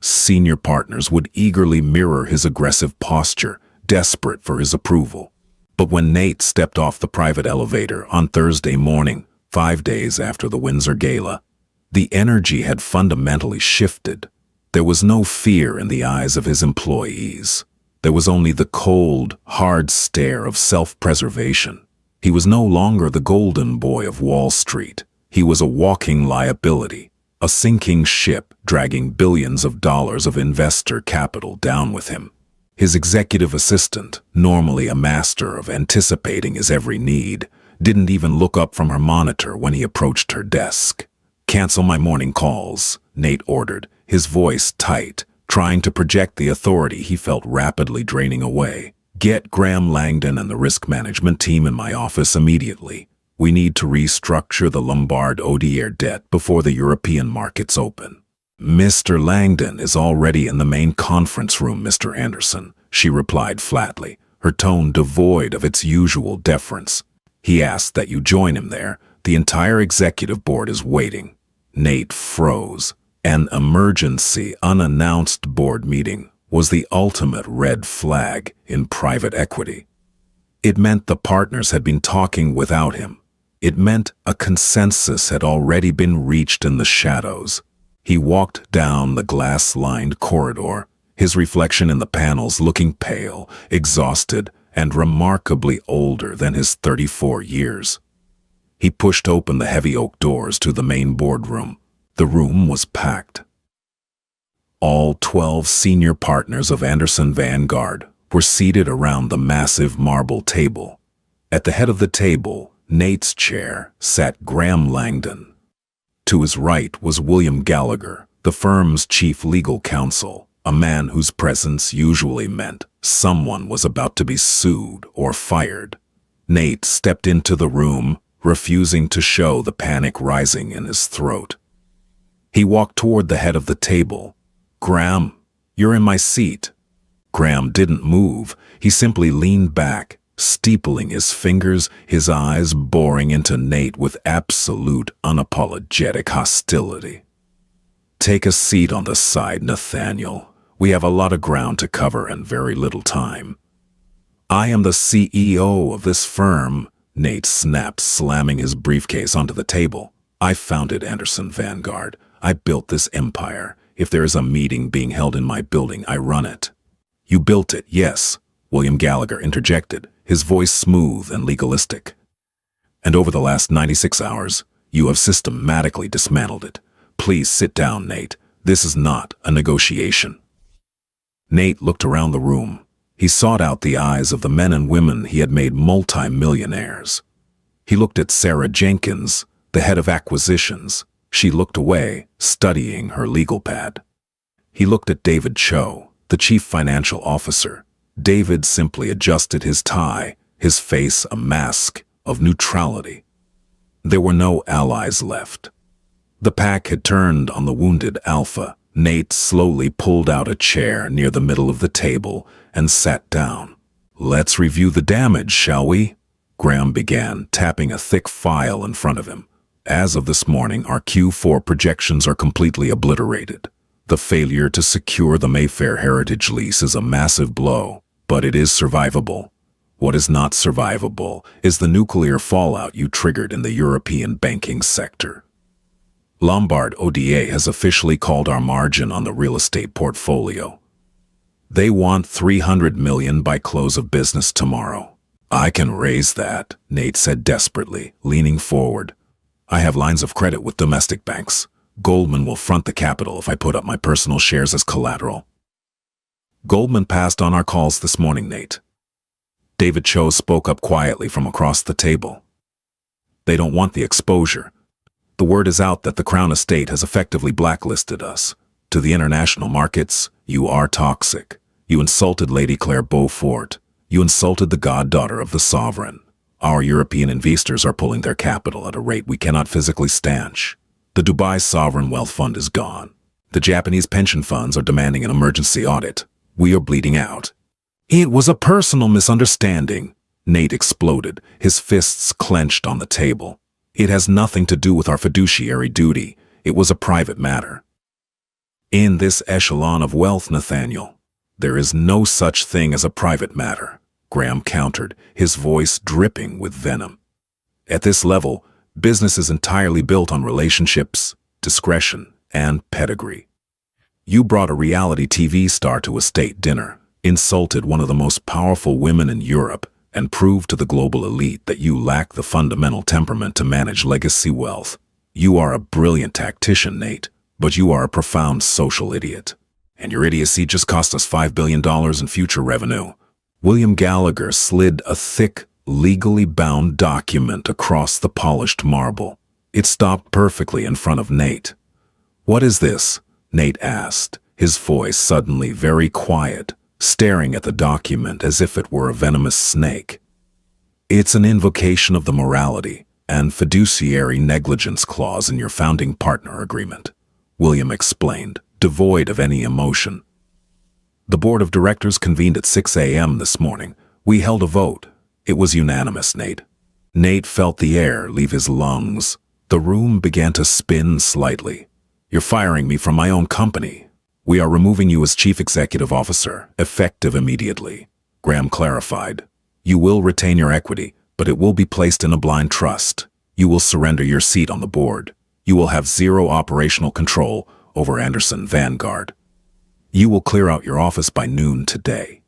Senior partners would eagerly mirror his aggressive posture, desperate for his approval. But when Nate stepped off the private elevator on Thursday morning, 5 days after the Windsor Gala, the energy had fundamentally shifted. There was no fear in the eyes of his employees. There was only the cold, hard stare of self-preservation. He was no longer the golden boy of Wall Street. He was a walking liability, a sinking ship dragging billions of dollars of investor capital down with him. His executive assistant, normally a master of anticipating his every need, didn't even look up from her monitor when he approached her desk. "Cancel my morning calls," Nate ordered, his voice tight, trying to project the authority he felt rapidly draining away. "Get Graham Langdon and the risk management team in my office immediately. We need to restructure the Lombard Odier debt before the European markets open." "Mr. Langdon is already in the main conference room, Mr. Anderson," she replied flatly, her tone devoid of its usual deference. "He asked that you join him there. The entire executive board is waiting." Nate froze. An emergency, unannounced board meeting was the ultimate red flag in private equity. It meant the partners had been talking without him. It meant a consensus had already been reached in the shadows. He walked down the glass-lined corridor, his reflection in the panels looking pale, exhausted, and remarkably older than his 34 years. He pushed open the heavy oak doors to the main boardroom. The room was packed. All 12 senior partners of Anderson Vanguard were seated around the massive marble table. At the head of the table, Nate's chair, sat Graham Langdon. To his right was William Gallagher, the firm's chief legal counsel, a man whose presence usually meant someone was about to be sued or fired. Nate stepped into the room, refusing to show the panic rising in his throat. He walked toward the head of the table. "Graham, you're in my seat." Graham didn't move. He simply leaned back, steepling his fingers, his eyes boring into Nate with absolute, unapologetic hostility. "Take a seat on the side, Nathaniel. We have a lot of ground to cover and very little time." "I am the CEO of this firm," Nate snapped, slamming his briefcase onto the table. "I founded Anderson Vanguard. I built this empire. If there is a meeting being held in my building, I run it." "You built it, yes," William Gallagher interjected, his voice smooth and legalistic. "And over the last 96 hours, you have systematically dismantled it. Please sit down, Nate. This is not a negotiation." Nate looked around the room. He sought out the eyes of the men and women he had made multi-millionaires. He looked at Sarah Jenkins, the head of acquisitions. She looked away, studying her legal pad. He looked at David Cho, the chief financial officer. David simply adjusted his tie, his face a mask of neutrality. There were no allies left. The pack had turned on the wounded alpha. Nate slowly pulled out a chair near the middle of the table and sat down. "Let's review the damage, shall we?" Graham began, tapping a thick file in front of him. "As of this morning, our Q4 projections are completely obliterated. The failure to secure the Mayfair Heritage lease is a massive blow, but it is survivable. What is not survivable is the nuclear fallout you triggered in the European banking sector. Lombard Odier has officially called our margin on the real estate portfolio. They want $300 million by close of business tomorrow." "I can raise that," Nate said desperately, leaning forward. "I have lines of credit with domestic banks. Goldman will front the capital if I put up my personal shares as collateral." "Goldman passed on our calls this morning, Nate." David Cho spoke up quietly from across the table. "They don't want the exposure. The word is out that the Crown Estate has effectively blacklisted us. To the international markets, you are toxic. You insulted Lady Claire Beaufort. You insulted the goddaughter of the sovereign. Our European investors are pulling their capital at a rate we cannot physically stanch. The Dubai Sovereign Wealth Fund is gone. The Japanese pension funds are demanding an emergency audit. We are bleeding out. It was a personal misunderstanding. Nate exploded, his fists clenched on the table. It has nothing to do with our fiduciary duty. It was a private matter. In this echelon of wealth, Nathaniel, there is no such thing as a private matter, Graham countered, his voice dripping with venom. At this level, business is entirely built on relationships, discretion, and pedigree. You brought a reality TV star to a state dinner, insulted one of the most powerful women in Europe, and proved to the global elite that you lack the fundamental temperament to manage legacy wealth. You are a brilliant tactician, Nate, but you are a profound social idiot. And your idiocy just cost us $5 billion in future revenue. William Gallagher slid a thick, legally bound document across the polished marble. It stopped perfectly in front of Nate. "What is this?" Nate asked, his voice suddenly very quiet, staring at the document as if it were a venomous snake. "It's an invocation of the morality and fiduciary negligence clause in your founding partner agreement," William explained, devoid of any emotion. "The board of directors convened at 6 a.m. this morning. We held a vote. It was unanimous, Nate." Nate felt the air leave his lungs. The room began to spin slightly. "You're firing me from my own company. We are removing you as chief executive officer, effective immediately," Graham clarified. "You will retain your equity, but it will be placed in a blind trust. You will surrender your seat on the board. You will have zero operational control over Anderson Vanguard. You will clear out your office by noon today.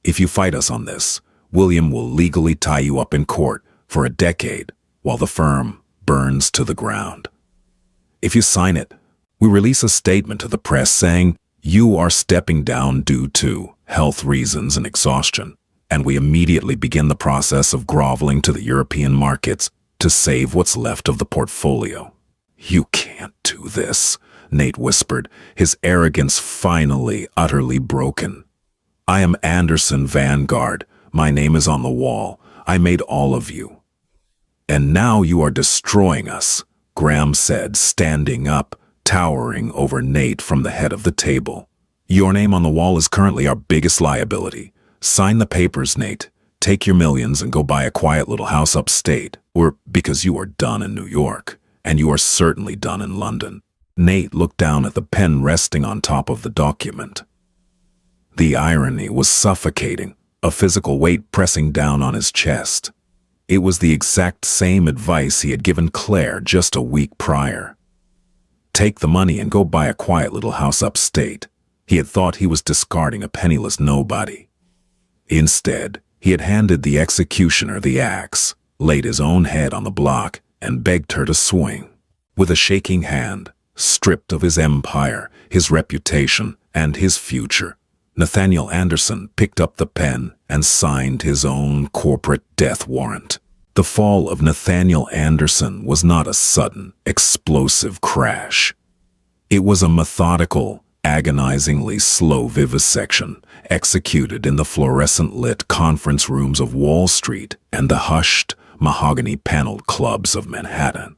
If you fight us on this, William will legally tie you up in court for a decade while the firm burns to the ground. If you sign it, we release a statement to the press saying you are stepping down due to health reasons and exhaustion, and we immediately begin the process of groveling to the European markets to save what's left of the portfolio." "You can't do this," Nate whispered, his arrogance finally utterly broken. "I am Anderson Vanguard. My name is on the wall. I made all of you." "And now you are destroying us," Graham said, standing up, towering over Nate from the head of the table. "Your name on the wall is currently our biggest liability. Sign the papers, Nate. Take your millions and go buy a quiet little house upstate, or because you are done in New York, and you are certainly done in London." Nate looked down at the pen resting on top of the document. The irony was suffocating, a physical weight pressing down on his chest. It was the exact same advice he had given Claire just a week prior. Take the money and go buy a quiet little house upstate. He had thought he was discarding a penniless nobody. Instead, he had handed the executioner the axe, laid his own head on the block, and begged her to swing. With a shaking hand, stripped of his empire, his reputation, and his future, Nathaniel Anderson picked up the pen and signed his own corporate death warrant. The fall of Nathaniel Anderson was not a sudden, explosive crash. It was a methodical, agonizingly slow vivisection executed in the fluorescent-lit conference rooms of Wall Street and the hushed, mahogany-paneled clubs of Manhattan.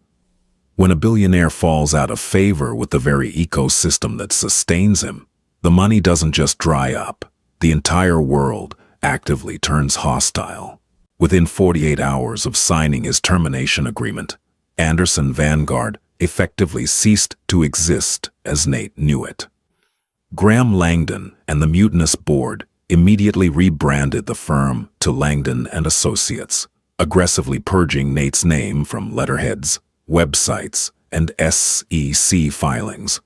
When a billionaire falls out of favor with the very ecosystem that sustains him, the money doesn't just dry up. The entire world actively turns hostile. Within 48 hours of signing his termination agreement, Anderson Vanguard effectively ceased to exist as Nate knew it. Graham Langdon and the mutinous board immediately rebranded the firm to Langdon and Associates, aggressively purging Nate's name from letterheads, websites, and SEC filings.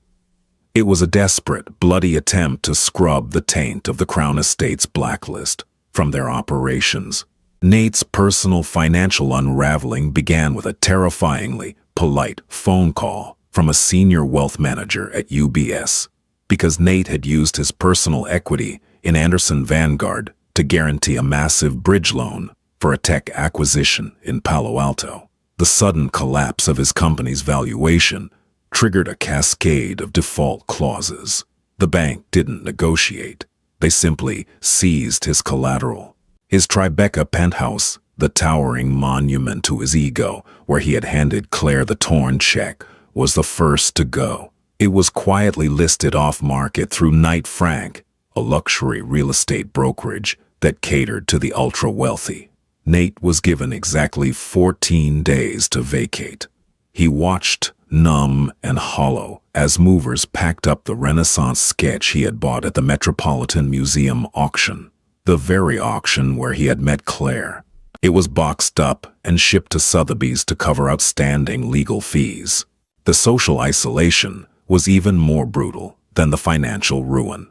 It was a desperate, bloody attempt to scrub the taint of the Crown Estate's blacklist from their operations. Nate's personal financial unraveling began with a terrifyingly polite phone call from a senior wealth manager at UBS, because Nate had used his personal equity in Anderson Vanguard to guarantee a massive bridge loan for a tech acquisition in Palo Alto. The sudden collapse of his company's valuation triggered a cascade of default clauses. The bank didn't negotiate. They simply seized his collateral. His Tribeca penthouse, the towering monument to his ego, where he had handed Claire the torn check, was the first to go. It was quietly listed off-market through Knight Frank, a luxury real estate brokerage that catered to the ultra-wealthy. Nate was given exactly 14 days to vacate. He watched, numb and hollow, as movers packed up the Renaissance sketch he had bought at the Metropolitan Museum auction, the very auction where he had met Claire. It was boxed up and shipped to Sotheby's to cover outstanding legal fees. The social isolation was even more brutal than the financial ruin.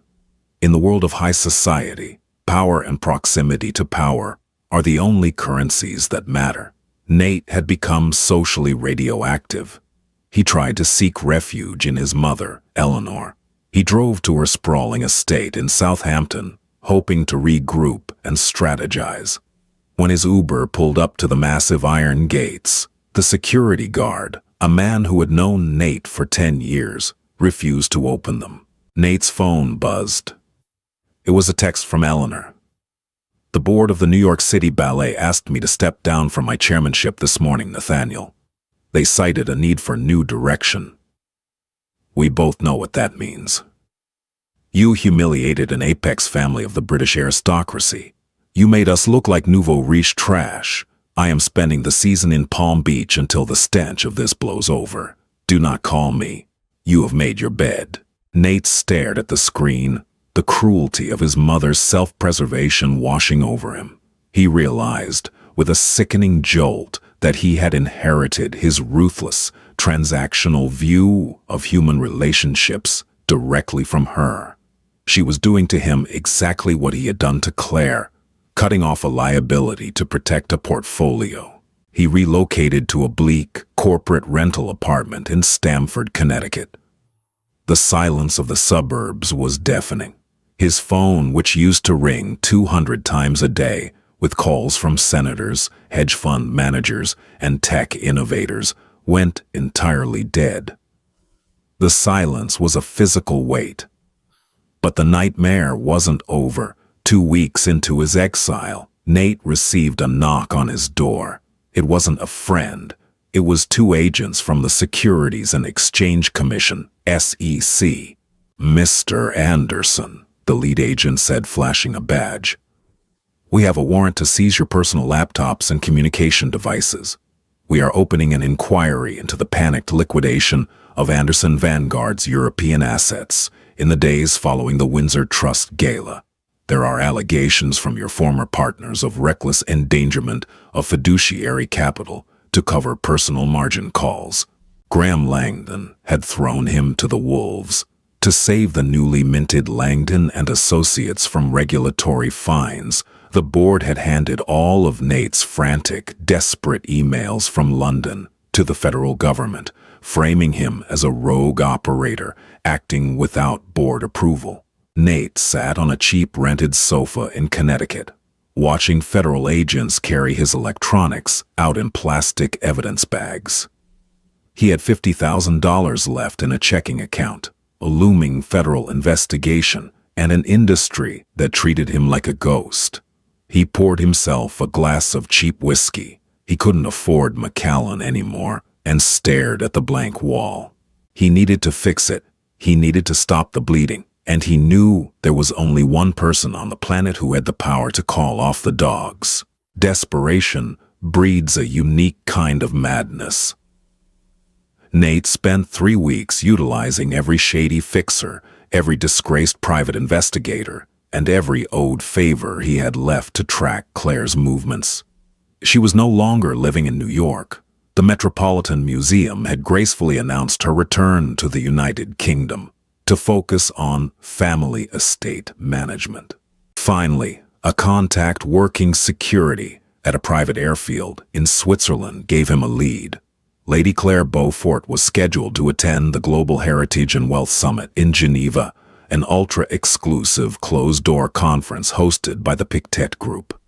In the world of high society, power and proximity to power are the only currencies that matter. Nate had become socially radioactive. He tried to seek refuge in his mother, Eleanor. He drove to her sprawling estate in Southampton, hoping to regroup and strategize. When his Uber pulled up to the massive iron gates, the security guard, a man who had known Nate for 10 years, refused to open them. Nate's phone buzzed. It was a text from Eleanor. "The board of the New York City Ballet asked me to step down from my chairmanship this morning, Nathaniel. They cited a need for new direction. We both know what that means. You humiliated an apex family of the British aristocracy. You made us look like nouveau riche trash. I am spending the season in Palm Beach until the stench of this blows over. Do not call me. You have made your bed." Nate stared at the screen, the cruelty of his mother's self-preservation washing over him. He realized, with a sickening jolt, that he had inherited his ruthless, transactional view of human relationships directly from her. She was doing to him exactly what he had done to Claire, cutting off a liability to protect a portfolio. He relocated to a bleak, corporate rental apartment in Stamford, Connecticut. The silence of the suburbs was deafening. His phone, which used to ring 200 times a day, with calls from senators, hedge fund managers, and tech innovators, went entirely dead. The silence was a physical weight. But the nightmare wasn't over. 2 weeks into his exile, Nate received a knock on his door. It wasn't a friend. It was 2 agents from the Securities and Exchange Commission, SEC. "Mr. Anderson," the lead agent said, flashing a badge. "We have a warrant to seize your personal laptops and communication devices. We are opening an inquiry into the panicked liquidation of Anderson Vanguard's European assets in the days following the Windsor Trust Gala. There are allegations from your former partners of reckless endangerment of fiduciary capital to cover personal margin calls." Graham Langdon had thrown him to the wolves. To save the newly minted Langdon and Associates from regulatory fines, the board had handed all of Nate's frantic, desperate emails from London to the federal government, framing him as a rogue operator acting without board approval. Nate sat on a cheap rented sofa in Connecticut, watching federal agents carry his electronics out in plastic evidence bags. He had $50,000 left in a checking account, a looming federal investigation, and an industry that treated him like a ghost. He poured himself a glass of cheap whiskey. He couldn't afford Macallan anymore, and stared at the blank wall. He needed to fix it. He needed to stop the bleeding. And he knew there was only one person on the planet who had the power to call off the dogs. Desperation breeds a unique kind of madness. Nate spent 3 weeks utilizing every shady fixer, every disgraced private investigator, and every owed favor he had left to track Claire's movements. She was no longer living in New York. The Metropolitan Museum had gracefully announced her return to the United Kingdom, to focus on family estate management. Finally, a contact working security at a private airfield in Switzerland gave him a lead. Lady Claire Beaufort was scheduled to attend the Global Heritage and Wealth Summit in Geneva, an ultra-exclusive closed-door conference hosted by the Pictet Group.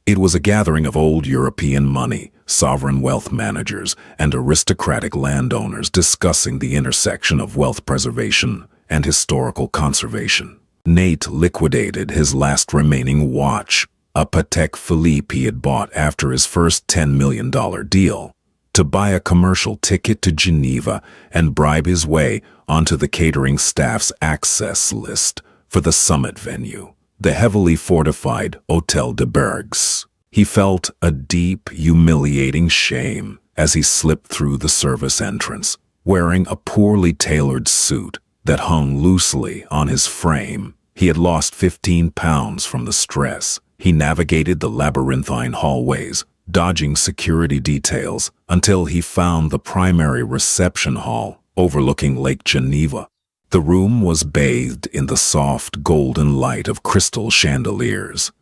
It was a gathering of old European money, sovereign wealth managers, and aristocratic landowners discussing the intersection of wealth preservation and historical conservation. Nate liquidated his last remaining watch, a Patek Philippe he had bought after his first $10 million deal, to buy a commercial ticket to Geneva and bribe his way onto the catering staff's access list for the summit venue, the heavily fortified Hôtel de Bergues. He felt a deep, humiliating shame as he slipped through the service entrance, wearing a poorly tailored suit that hung loosely on his frame. He had lost 15 pounds from the stress. He navigated the labyrinthine hallways, dodging security details, until he found the primary reception hall overlooking Lake Geneva. The room was bathed in the soft golden light of crystal chandeliers.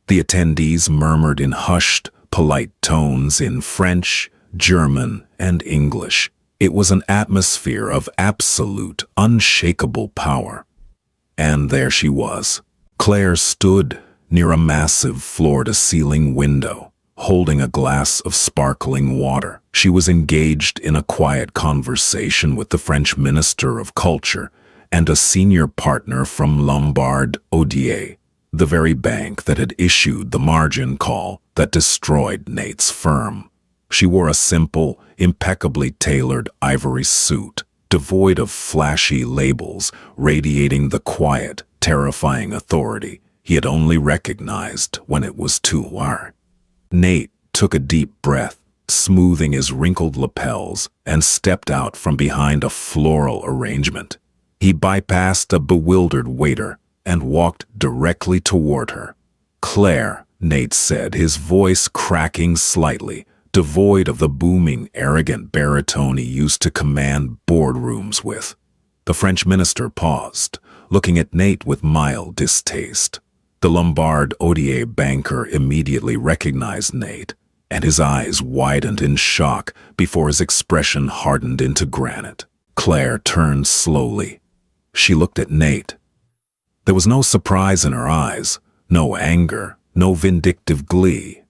The attendees murmured in hushed, polite tones in French, German, and English. It was an atmosphere of absolute, unshakable power. And there she was. Claire stood near a massive floor-to-ceiling window, holding a glass of sparkling water. She was engaged in a quiet conversation with the French Minister of Culture and a senior partner from Lombard Odier, the very bank that had issued the margin call that destroyed Nate's firm. She wore a simple, impeccably tailored ivory suit, devoid of flashy labels, radiating the quiet, terrifying authority he had only recognized when it was too late. Nate took a deep breath, smoothing his wrinkled lapels, and stepped out from behind a floral arrangement. He bypassed a bewildered waiter and walked directly toward her. "Claire," Nate said, his voice cracking slightly, devoid of the booming, arrogant baritone he used to command boardrooms with. The French minister paused, looking at Nate with mild distaste. The Lombard Odier banker immediately recognized Nate, and his eyes widened in shock before his expression hardened into granite. Claire turned slowly. She looked at Nate. There was no surprise in her eyes, no anger, no vindictive glee.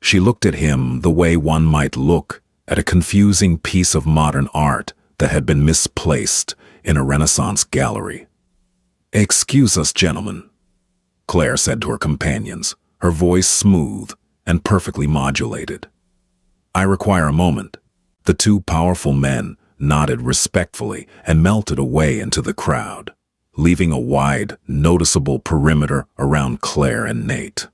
She looked at him the way one might look at a confusing piece of modern art that had been misplaced in a Renaissance gallery. "Excuse us, gentlemen," Claire said to her companions, her voice smooth and perfectly modulated. "I require a moment." The two powerful men nodded respectfully and melted away into the crowd, leaving a wide, noticeable perimeter around Claire and Nate.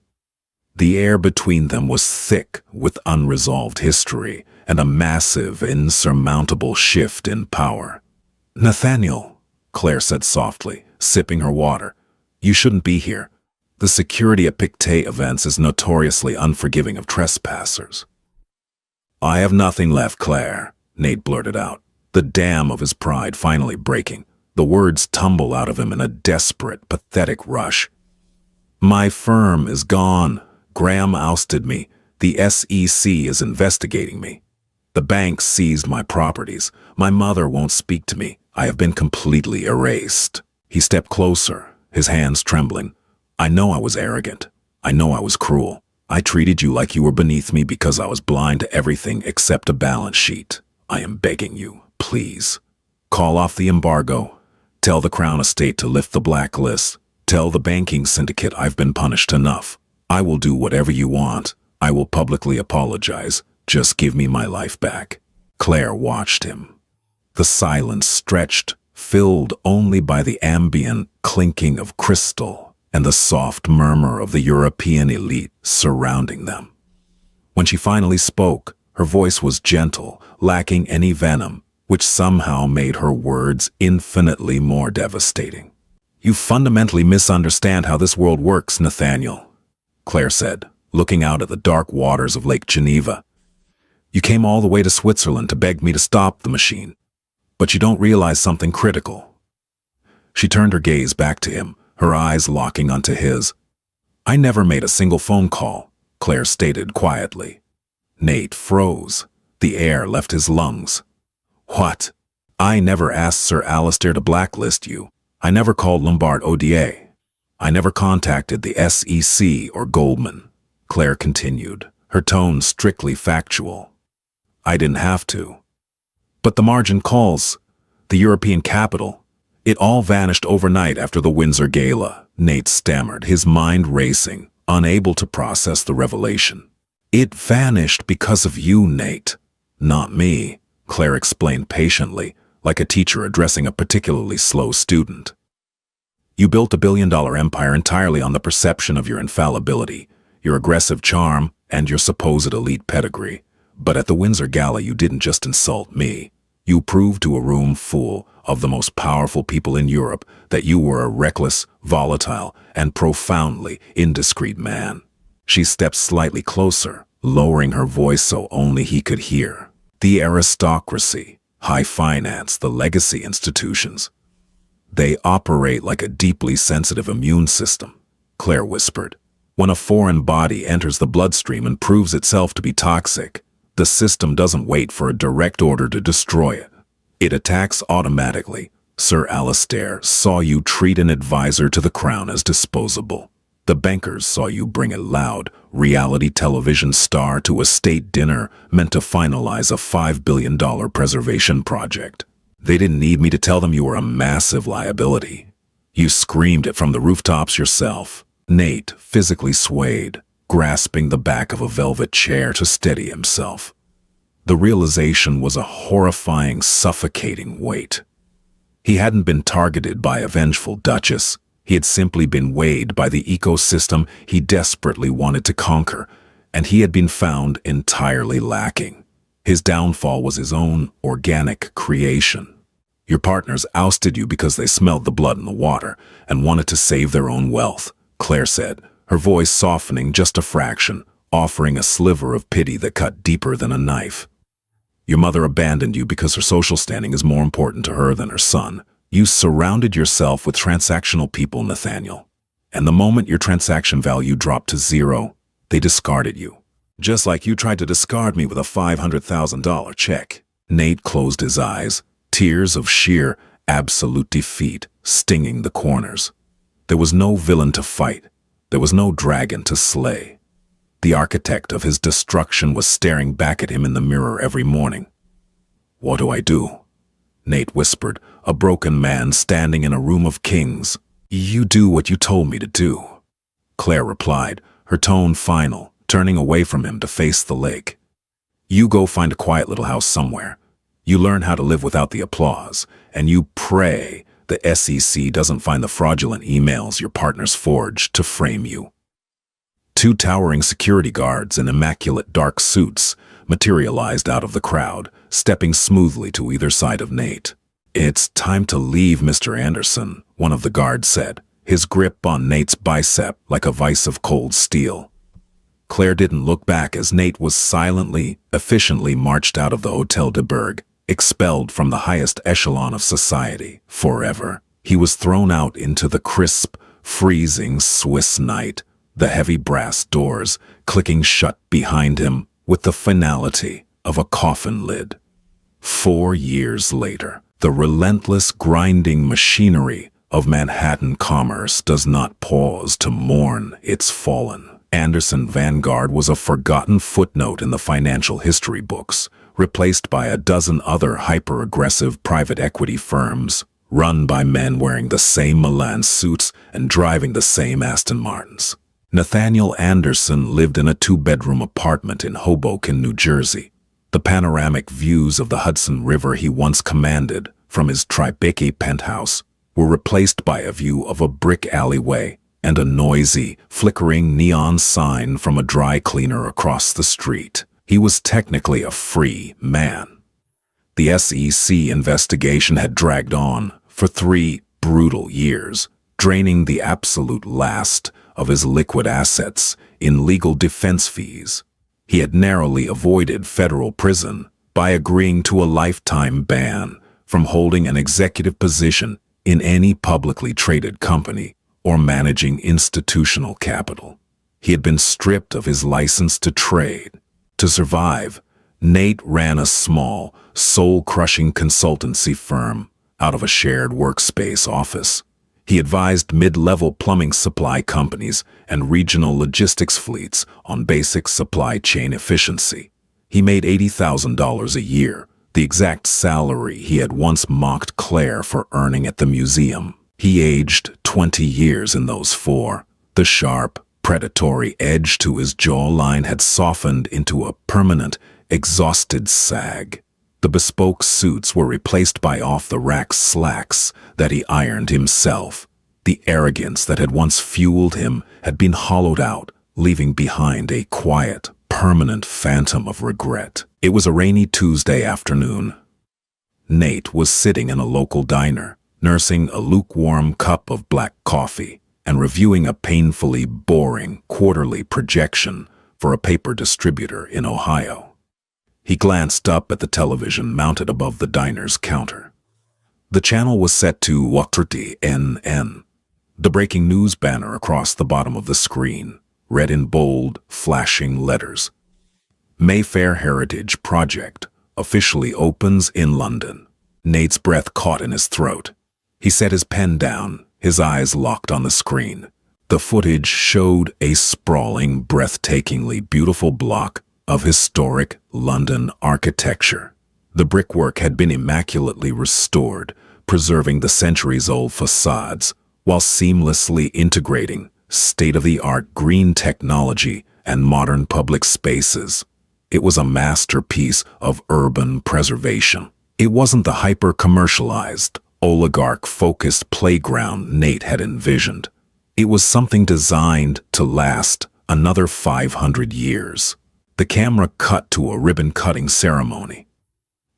The air between them was thick with unresolved history and a massive, insurmountable shift in power. "Nathaniel," Claire said softly, sipping her water, "you shouldn't be here. The security at Pictet events is notoriously unforgiving of trespassers." "I have nothing left, Claire," Nate blurted out, the dam of his pride finally breaking. The words tumbled out of him in a desperate, pathetic rush. "My firm is gone. Graham ousted me. The SEC is investigating me. The bank seized my properties. My mother won't speak to me. I have been completely erased." He stepped closer, his hands trembling. "I know I was arrogant. I know I was cruel. I treated you like you were beneath me because I was blind to everything except a balance sheet. I am begging you, please. Call off the embargo. Tell the Crown Estate to lift the blacklist. Tell the banking syndicate I've been punished enough. I will do whatever you want. I will publicly apologize. Just give me my life back." Claire watched him. The silence stretched, filled only by the ambient clinking of crystal and the soft murmur of the European elite surrounding them. When she finally spoke, her voice was gentle, lacking any venom, which somehow made her words infinitely more devastating. "You fundamentally misunderstand how this world works, Nathaniel," Claire said, looking out at the dark waters of Lake Geneva. "You came all the way to Switzerland to beg me to stop the machine, but you don't realize something critical." She turned her gaze back to him, her eyes locking onto his. "I never made a single phone call," Claire stated quietly. Nate froze. The air left his lungs. "What? I never asked Sir Alistair to blacklist you. I never called Lombard Odier. I never contacted the SEC or Goldman. Claire continued, her tone strictly factual. I didn't have to. But the margin calls, the European capital, it all vanished overnight after the Windsor Gala, Nate stammered, his mind racing, unable to process the revelation. It vanished because of you, Nate. Not me, Claire explained patiently, like a teacher addressing a particularly slow student. You built a billion-dollar empire entirely on the perception of your infallibility, your aggressive charm, and your supposed elite pedigree. But at the Windsor Gala, you didn't just insult me. You proved to a room full of the most powerful people in Europe that you were a reckless, volatile, and profoundly indiscreet man. She stepped slightly closer, lowering her voice so only he could hear. The aristocracy, high finance, the legacy institutions. They operate like a deeply sensitive immune system, Claire whispered. When a foreign body enters the bloodstream and proves itself to be toxic, the system doesn't wait for a direct order to destroy it. It attacks automatically. Sir Alistair saw you treat an advisor to the crown as disposable. The bankers saw you bring a loud, reality television star to a state dinner meant to finalize a $5 billion preservation project. They didn't need me to tell them you were a massive liability. You screamed it from the rooftops yourself. Nate physically swayed, grasping the back of a velvet chair to steady himself. The realization was a horrifying, suffocating weight. He hadn't been targeted by a vengeful duchess. He had simply been weighed by the ecosystem he desperately wanted to conquer, and he had been found entirely lacking. His downfall was his own organic creation. Your partners ousted you because they smelled the blood in the water and wanted to save their own wealth, Claire said, her voice softening just a fraction, offering a sliver of pity that cut deeper than a knife. Your mother abandoned you because her social standing is more important to her than her son. You surrounded yourself with transactional people, Nathaniel. And the moment your transaction value dropped to zero, they discarded you. Just like you tried to discard me with a $500,000 check. Nate closed his eyes, tears of sheer, absolute defeat stinging the corners. There was no villain to fight. There was no dragon to slay. The architect of his destruction was staring back at him in the mirror every morning. What do I do? Nate whispered, a broken man standing in a room of kings. You do what you told me to do. Claire replied, her tone final, turning away from him to face the lake. You go find a quiet little house somewhere. You learn how to live without the applause, and you pray the SEC doesn't find the fraudulent emails your partners forged to frame you. Two towering security guards in immaculate dark suits materialized out of the crowd, stepping smoothly to either side of Nate. It's time to leave, Mr. Anderson, one of the guards said, his grip on Nate's bicep like a vice of cold steel. Claire didn't look back as Nate was silently, efficiently marched out of the Hotel de Berg, expelled from the highest echelon of society, forever. He was thrown out into the crisp, freezing Swiss night, the heavy brass doors clicking shut behind him with the finality of a coffin lid. 4 years later, the relentless grinding machinery of Manhattan commerce does not pause to mourn its fallen. Anderson Vanguard was a forgotten footnote in the financial history books, replaced by a dozen other hyper-aggressive private equity firms, run by men wearing the same Milan suits and driving the same Aston Martins. Nathaniel Anderson lived in a 2-bedroom apartment in Hoboken, New Jersey. The panoramic views of the Hudson River he once commanded from his Tribeca penthouse were replaced by a view of a brick alleyway and a noisy, flickering neon sign from a dry cleaner across the street. He was technically a free man. The SEC investigation had dragged on for 3 brutal years, draining the absolute last of his liquid assets in legal defense fees. He had narrowly avoided federal prison by agreeing to a lifetime ban from holding an executive position in any publicly traded company or managing institutional capital. He had been stripped of his license to trade. To survive, Nate ran a small, soul-crushing consultancy firm out of a shared workspace office. He advised mid-level plumbing supply companies and regional logistics fleets on basic supply chain efficiency. He made $80,000 a year, the exact salary he had once mocked Claire for earning at the museum. He aged 20 years in those four. The sharp, predatory edge to his jawline had softened into a permanent, exhausted sag. The bespoke suits were replaced by off-the-rack slacks that he ironed himself. The arrogance that had once fueled him had been hollowed out, leaving behind a quiet, permanent phantom of regret. It was a rainy Tuesday afternoon. Nate was sitting in a local diner, nursing a lukewarm cup of black coffee and reviewing a painfully boring quarterly projection for a paper distributor in Ohio. He glanced up at the television mounted above the diner's counter. The channel was set to 30NN. The breaking news banner across the bottom of the screen read in bold, flashing letters: Mayfair Heritage Project officially opens in London. Nate's breath caught in his throat. He set his pen down, his eyes locked on the screen. The footage showed a sprawling, breathtakingly beautiful block of historic London architecture. The brickwork had been immaculately restored, preserving the centuries-old facades, while seamlessly integrating state-of-the-art green technology and modern public spaces. It was a masterpiece of urban preservation. It wasn't the hyper-commercialized, oligarch-focused playground Nate had envisioned. It was something designed to last another 500 years. The camera cut to a ribbon-cutting ceremony.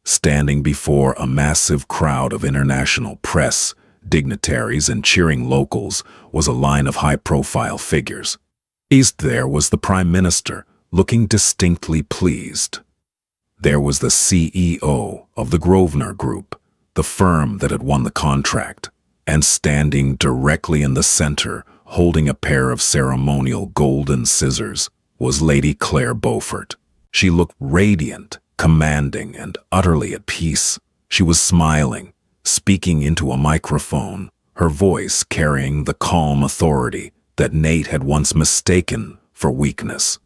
Standing before a massive crowd of international press, dignitaries, and cheering locals was a line of high-profile figures. East there was the Prime Minister, looking distinctly pleased. There was the CEO of the Grosvenor Group, the firm that had won the contract, and standing directly in the center, holding a pair of ceremonial golden scissors, was Lady Claire Beaufort. She looked radiant, commanding, and utterly at peace. She was smiling, speaking into a microphone, her voice carrying the calm authority that Nate had once mistaken for weakness.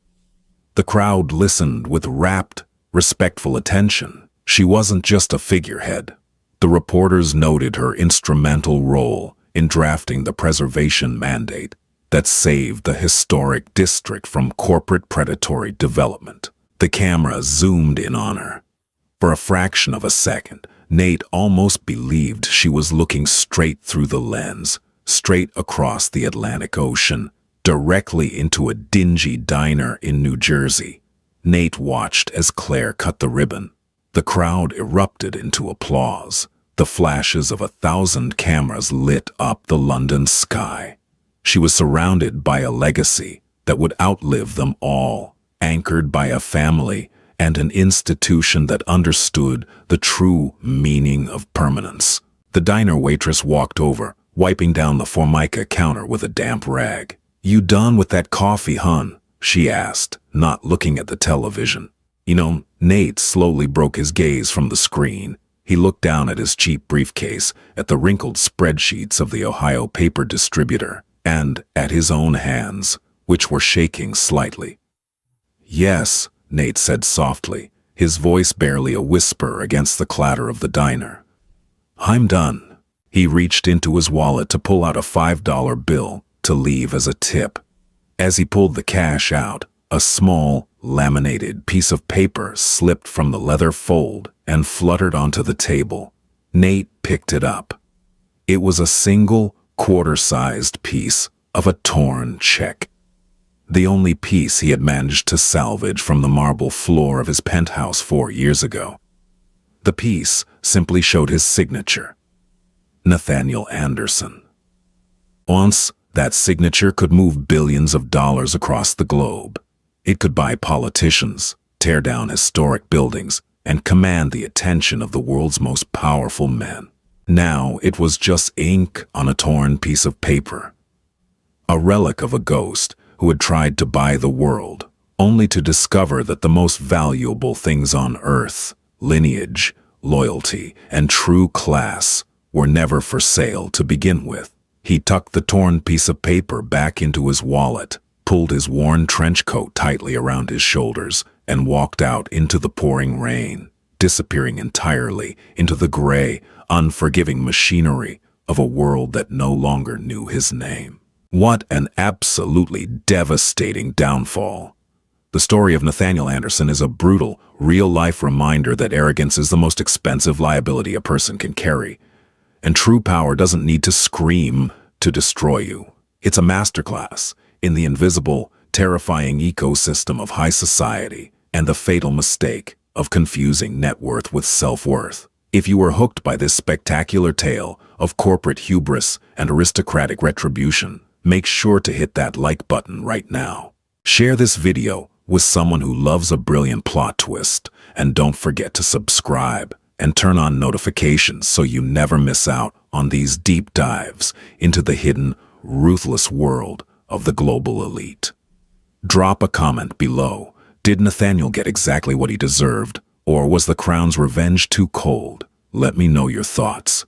The crowd listened with rapt, respectful attention. She wasn't just a figurehead. The reporters noted her instrumental role in drafting the preservation mandate that saved the historic district from corporate predatory development. The camera zoomed in on her. For a fraction of a second, Nate almost believed she was looking straight through the lens, straight across the Atlantic Ocean, directly into a dingy diner in New Jersey. Nate watched as Claire cut the ribbon. The crowd erupted into applause. The flashes of 1,000 cameras lit up the London sky. She was surrounded by a legacy that would outlive them all, anchored by a family and an institution that understood the true meaning of permanence. The diner waitress walked over, wiping down the Formica counter with a damp rag. "You done with that coffee, hun?" she asked, not looking at the television. Nate slowly broke his gaze from the screen. He looked down at his cheap briefcase, at the wrinkled spreadsheets of the Ohio paper distributor, and at his own hands, which were shaking slightly. "Yes," Nate said softly, his voice barely a whisper against the clatter of the diner. "I'm done." He reached into his wallet to pull out a $5 bill to leave as a tip. As he pulled the cash out, a small, laminated piece of paper slipped from the leather fold and fluttered onto the table. Nate picked it up. It was a single, quarter-sized piece of a torn check. The only piece he had managed to salvage from the marble floor of his penthouse 4 years ago. The piece simply showed his signature: Nathaniel Anderson. Once, that signature could move billions of dollars across the globe. It could buy politicians, tear down historic buildings, and command the attention of the world's most powerful men. Now it was just ink on a torn piece of paper. A relic of a ghost who had tried to buy the world, only to discover that the most valuable things on earth, lineage, loyalty, and true class, were never for sale to begin with. He tucked the torn piece of paper back into his wallet, pulled his worn trench coat tightly around his shoulders, and walked out into the pouring rain, disappearing entirely into the gray, unforgiving machinery of a world that no longer knew his name. What an absolutely devastating downfall. The story of Nathaniel Anderson is a brutal, real-life reminder that arrogance is the most expensive liability a person can carry. And true power doesn't need to scream to destroy you. It's a masterclass in the invisible, terrifying ecosystem of high society and the fatal mistake of confusing net worth with self-worth. If you were hooked by this spectacular tale of corporate hubris and aristocratic retribution, make sure to hit that like button right now. Share this video with someone who loves a brilliant plot twist, and don't forget to subscribe and turn on notifications so you never miss out on these deep dives into the hidden, ruthless world of the global elite. Drop a comment below. Did Nathaniel get exactly what he deserved, or was the crown's revenge too cold? Let me know your thoughts.